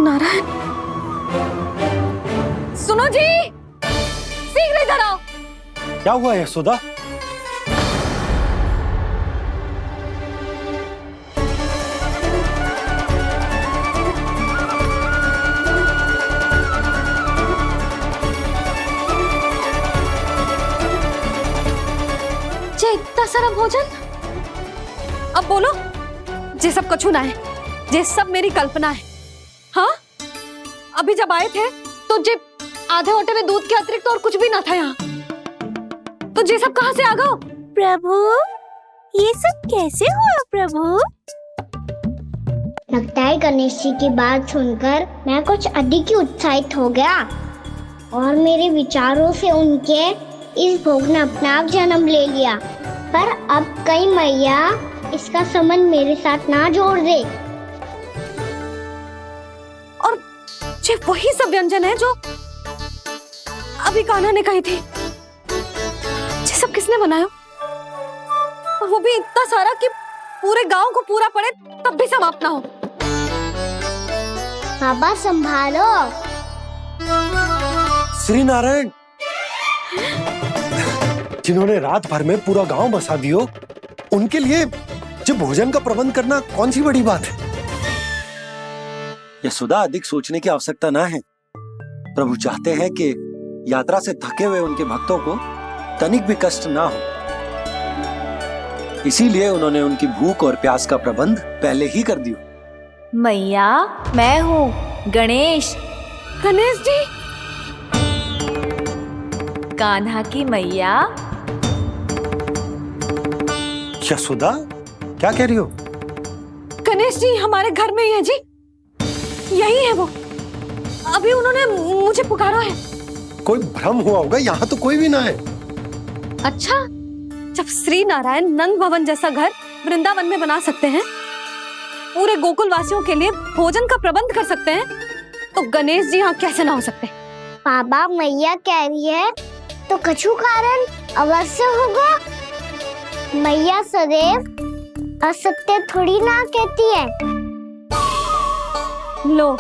नारायण, सुनो जी, शीघ्र इधर आओ। क्या हुआ यशोदा? इतना सारा भोजन, अब बोलो, ये सब कछु ना है, ये सब मेरी कल्पना है। हाँ, अभी जब आए थे तो जे आधे ओटे में दूध के अतिरिक्त और कुछ भी ना था यहाँ, तो ये सब कहाँ से आ गए? प्रभु, ये सब कैसे हुआ प्रभु? लगता है गणेश जी की बात सुनकर मैं कुछ अधिक ही उत्साहित हो गया और मेरे विचारों से उनके इस भोग ने अपना आप जन्म ले लिया। पर अब कहीं मैया इसका संबंध मेरे साथ ना जोड़ दे। और ये वही सब व्यंजन है जो अभी कान्हा ने कही थी। ये सब किसने बनाया? और वो भी इतना सारा कि पूरे गांव को पूरा पड़े तब भी समाप्त ना हो। बाबा संभालो। श्री नारायण, जिन्होंने रात भर में पूरा गांव बसा दियो, उनके लिए जो भोजन का प्रबंध करना कौन सी बड़ी बात है? यशोदा, अधिक सोचने की आवश्यकता ना है। प्रभु चाहते हैं कि यात्रा से थके हुए उनके भक्तों को तनिक भी कष्ट ना हो। इसीलिए उन्होंने उनकी भूख और प्यास का प्रबंध पहले ही कर दिया। मैया, मैं हूँ गणेश। गणेश जी, कान्हा की मैया। यशोदा, क्या कह रही हो? गणेश जी हमारे घर में ही है जी, यही है वो। अभी उन्होंने मुझे पुकारा है। कोई भ्रम हुआ होगा, यहाँ तो कोई भी ना है। अच्छा, जब श्री नारायण नंद भवन जैसा घर वृंदावन में बना सकते हैं, पूरे गोकुल वासियों के लिए भोजन का प्रबंध कर सकते हैं, तो गणेश जी यहाँ कैसे ना हो सकते? बाबा, मैया कह रही है तो कछु कारण अवश्य होगा। मैया सदैव असत्य थोड़ी ना कहती है। लो,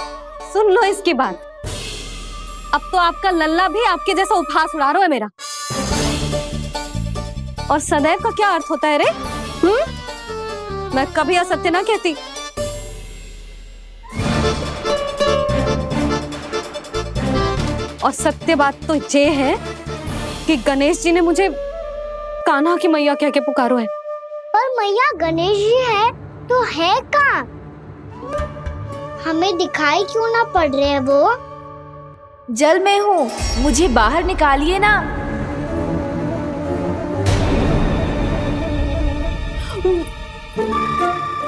सुन लो इसकी बात। अब तो आपका लल्ला भी आपके जैसा उपहास उड़ा रहा है मेरा। और सदैव का क्या अर्थ होता है रे? मैं कभी असत्य ना कहती। और सत्य बात तो ये है कि गणेश जी ने मुझे कान्हा की मैया कह के पुकारो है। पर मैया गणेश जी है तो है कहाँ? हमें दिखाई क्यों ना पड़ रहे हैं वो? जल में हूँ, मुझे बाहर निकालिए ना।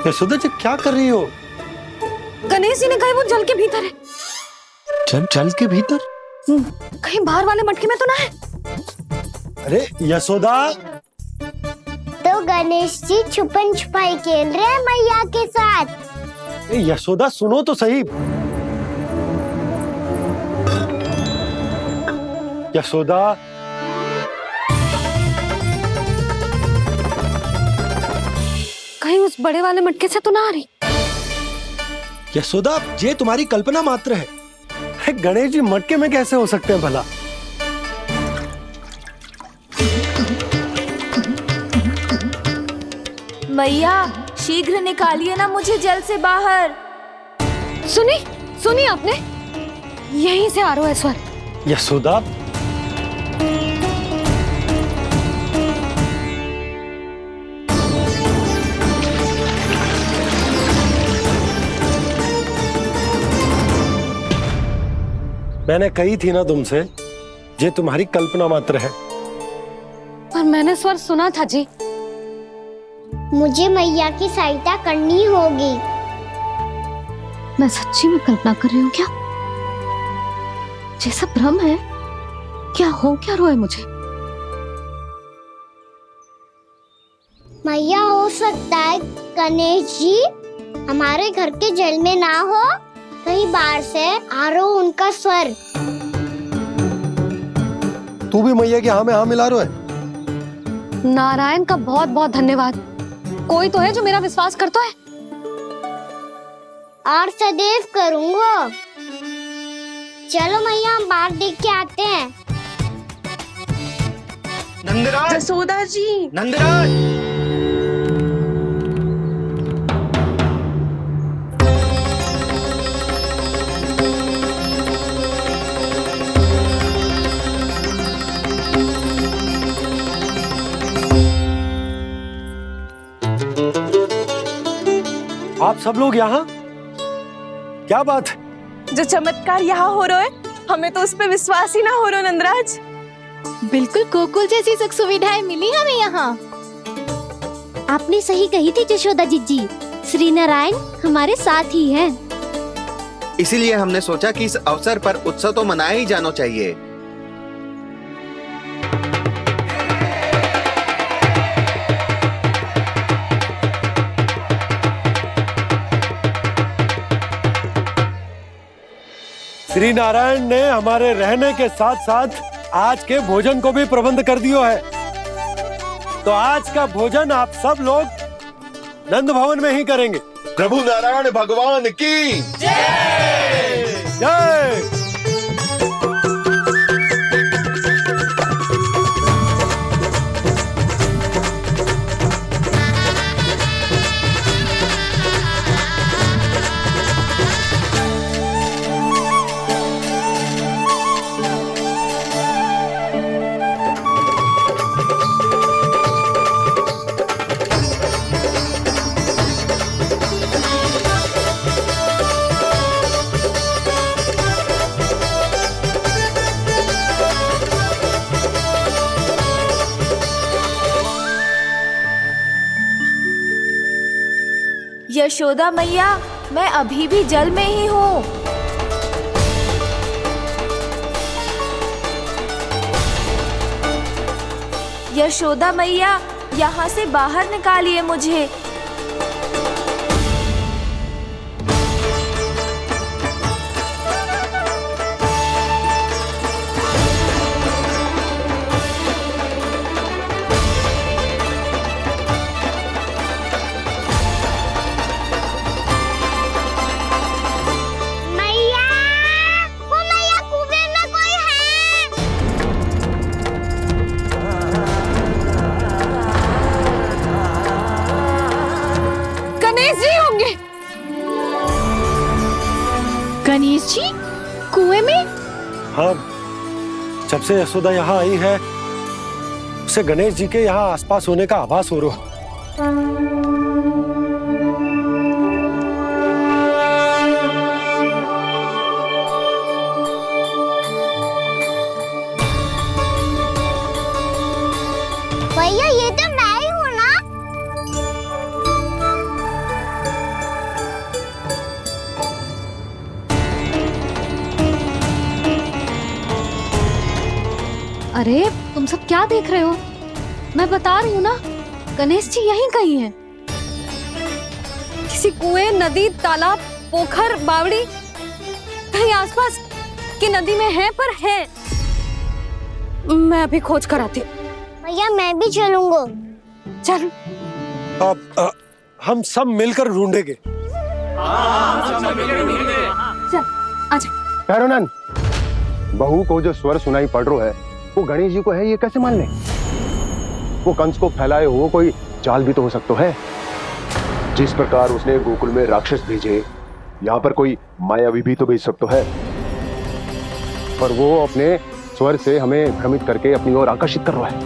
यशोदा जी, क्या कर रही हो? गणेश जी ने कहा वो जल के भीतर है। जल के भीतर? कहीं बाहर वाले मटके में तो ना है? अरे यशोदा! तो गणेश जी छुपन छुपाई खेल रहे हैं मैया के साथ। यशोदा, सुनो तो सही। यशोदा, कहीं उस बड़े वाले मटके से तो ना आ रही? यशोदा, ये तुम्हारी कल्पना मात्र है। गणेश जी मटके में कैसे हो सकते हैं भला? मैया, शीघ्र निकालिए ना मुझे जल से बाहर। सुनी आपने? यहीं से आ रहा है स्वर। यशोदा, मैंने कही थी ना तुमसे, ये तुम्हारी कल्पना मात्र है। पर मैंने स्वर सुना था जी। मुझे मैया की सहायता करनी होगी। मैं सच्ची में कल्पना कर रही हूँ क्या? जैसा भ्रम है, क्या हो क्या रहा है मुझे? मैया, हो सकता है गणेश जी हमारे घर के जल में ना हो, कहीं बाहर से आ रहा हो उनका स्वर। तू भी मैया की हाँ में हाँ मिला रहा है। नारायण का बहुत बहुत धन्यवाद। कोई तो है जो मेरा विश्वास करता है। और सदैव करूंगा। चलो मैया, हम बाहर देख के आते हैं। नंदराज, जसोदा जी, नंदराज। आप सब लोग यहाँ? क्या बात है? जो चमत्कार यहाँ हो रहा है, हमें तो उस पे विश्वास ही ना हो रहा नंदराज। बिल्कुल गोकुल जैसी सुख सुविधाएं मिली हमें यहाँ। आपने सही कही थी जशोदा जीजी, श्री नारायण हमारे साथ ही हैं। इसीलिए हमने सोचा कि इस अवसर पर उत्सव तो मनाया ही जाना चाहिए। श्री नारायण ने हमारे रहने के साथ साथ आज के भोजन को भी प्रबंध कर दियो है। तो आज का भोजन आप सब लोग नंद भवन में ही करेंगे। प्रभु नारायण भगवान की जय जय। यशोदा मैया, मैं अभी भी जल में ही हूँ। यशोदा मैया, यहाँ से बाहर निकालिए मुझे। गणेश जी कुएं में? हाँ, जब से यशोदा यहाँ आई है उसे गणेश जी के यहाँ आसपास होने का आभास हो रहा। भैया ये तो मैं ही हूँ ना? अरे तुम सब क्या देख रहे हो? मैं बता रही हूँ ना, गणेश जी यहीं कहीं हैं। किसी कुएं, नदी, तालाब, पोखर, बावड़ी कहीं आसपास की नदी में है, पर है। मैं अभी खोज कर आती हूँ। भैया मैं भी चलूंगा। चल। अब हम सब मिलकर ढूंढेंगे। चल आजा। पैरोनन, बहू को जो स्वर सुनाई पड़ रहा है वो गणेश जी को है, ये कैसे मान ले? वो कंस को फैलाए हुए कोई जाल भी तो हो सकता है। जिस प्रकार उसने गोकुल में राक्षस भेजे, यहाँ पर कोई मायावी भी तो भेज सकता है। पर वो अपने स्वर से हमें भ्रमित करके अपनी ओर आकर्षित कर रहा है।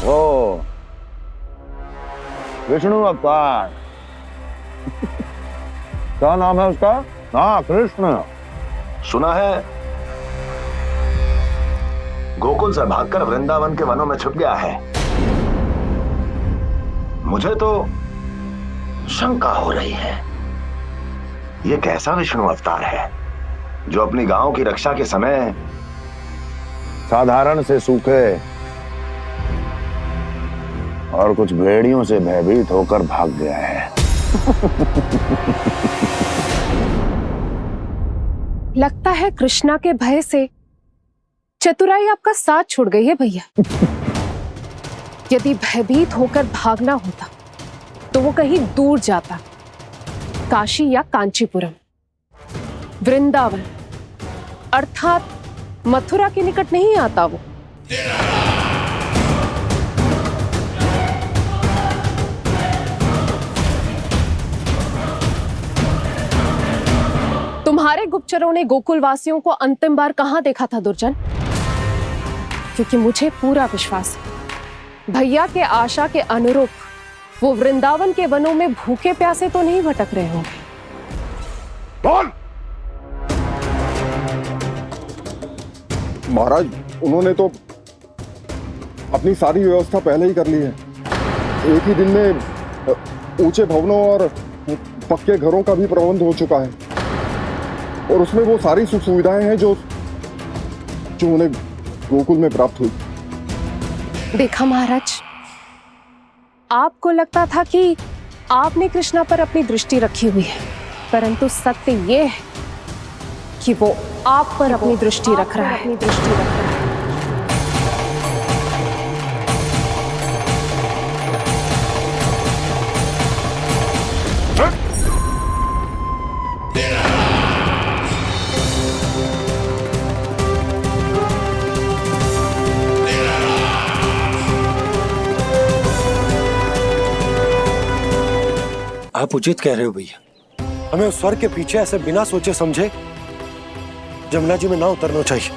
ओ विष्णु अवतार। क्या नाम है उसका? हाँ, कृष्ण। सुना है गोकुल से भागकर वृंदावन के वनों में छुप गया है। मुझे तो शंका हो रही है, ये कैसा विष्णु अवतार है जो अपनी गांव की रक्षा के समय साधारण से सूखे और कुछ भेड़ियों से भयभीत होकर भाग गया है। लगता है कृष्णा के भय से चतुराई आपका साथ छोड़ गई है भैया। यदि भयभीत होकर भागना होता तो वो कहीं दूर जाता, काशी या कांचीपुरम, वृंदावन अर्थात मथुरा के निकट नहीं आता वो। तुम्हारे गुप्तचरों ने गोकुल वासियों को अंतिम बार कहां देखा था दुर्जन? क्योंकि मुझे पूरा विश्वास है भैया के आशा के अनुरूप वो वृंदावन के वनों में भूखे प्यासे तो नहीं भटक रहे होंगे। बोल। महाराज, उन्होंने तो अपनी सारी व्यवस्था पहले ही कर ली है। एक ही दिन में ऊंचे भवनों और पक्के घरों का भी प्रबंध हो चुका है, और उसमें वो सारी सुख सुविधाएं हैं जो उन्हें गोकुल में प्राप्त हुई। देखा महाराज, आपको लगता था कि आपने कृष्णा पर अपनी दृष्टि रखी हुई है, परंतु सत्य ये है कि वो आप पर अपनी दृष्टि रख रहा है। आप उचित कह रहे हो भैया, हमें उस स्वर के पीछे ऐसे बिना सोचे समझे जमुना जी में ना उतरना चाहिए।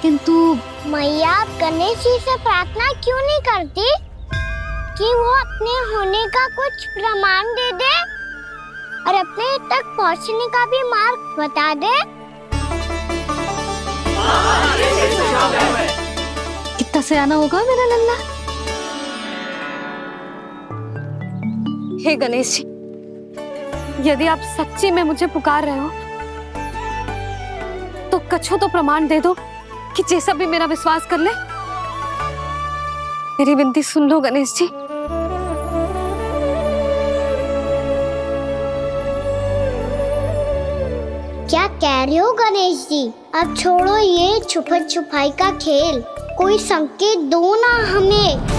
किंतु मैया, आप गणेश जी से प्रार्थना क्यों नहीं करती कि वो अपने होने का कुछ प्रमाण दे दे और अपने तक पहुंचने का भी मार्ग बता दे? कितना सयाना होगा मेरा लल्ला। हे गणेश जी, यदि आप सच्ची में मुझे पुकार रहे हो तो कछु तो प्रमाण दे दो कि जैसा भी मेरा विश्वास कर ले। मेरी विनती सुन लो गणेश जी। क्या कह रहे हो गणेश जी? अब छोड़ो ये छुपन छुपाई का खेल, कोई संकेत दो ना हमें।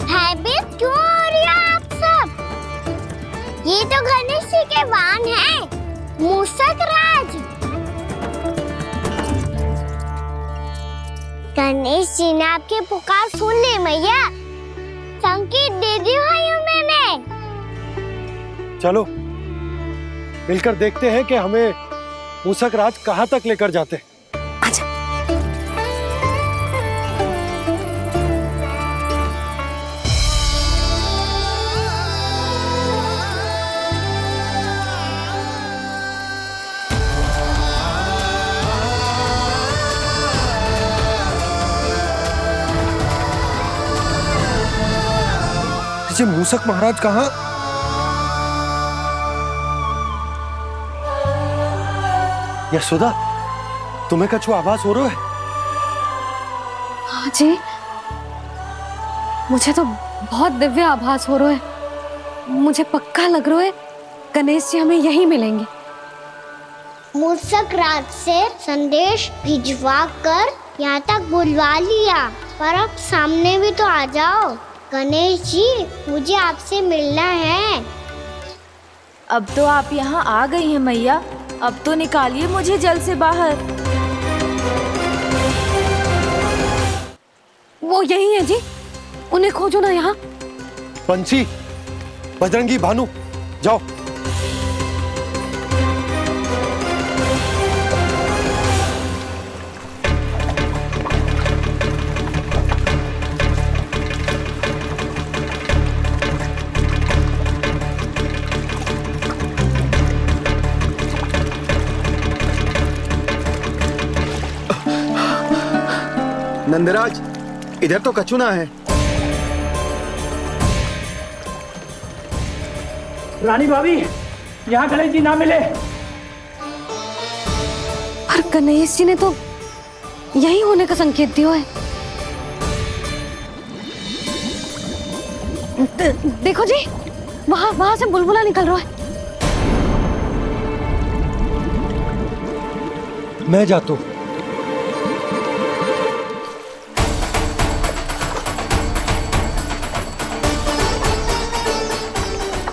भयभीत क्यों हो रही हो आप सब? ये तो गणेश जी के वाहन हैं, मूषक राज। गणेश जी ने आपकी पुकार सुन ली मैया, संकेत दे दी भाइयों मैंने। चलो मिलकर देखते हैं कि हमें मूषक राज कहाँ तक लेकर जाते हैं। ये मूषक महाराज कहाँ? यशोदा, तुम्हें कछु आभास हो रहा है? हाँ जी, मुझे तो बहुत दिव्य आभास हो रहा है। मुझे पक्का लग रहा है गणेश जी हमें यहीं मिलेंगे। मूषक राज से संदेश भिजवा कर यहाँ तक बुलवा लिया, पर अब सामने भी तो आ जाओ। गणेश जी, मुझे आपसे मिलना है। अब तो आप यहाँ आ गई हैं मैया, अब तो निकालिए मुझे जल से बाहर। वो यही है जी, उन्हें खोजो ना यहाँ। बंसी, बजरंगी, भानु, जाओ। नंदराज, इधर तो कछु ना है। रानी भाभी, यहाँ गणेश जी ना मिले। पर गणेश जी ने तो यही होने का संकेत दिया है। देखो जी, वहां से बुलबुला निकल रहा है। मैं जाता हूँ।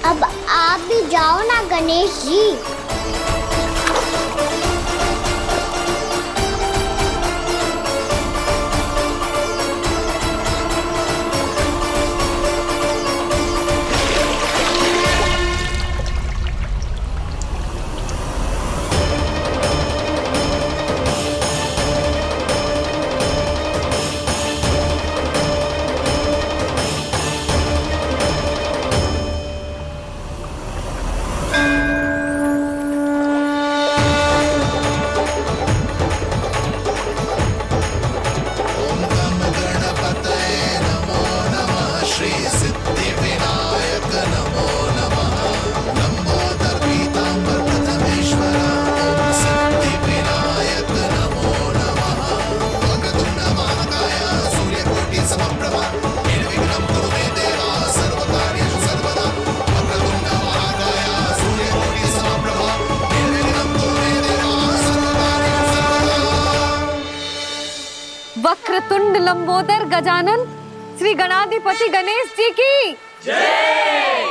अब आप भी जाओ ना गणेश जी। वक्रतुंड लंबोदर गजानन श्री गणाधिपति गणेश जी की जय।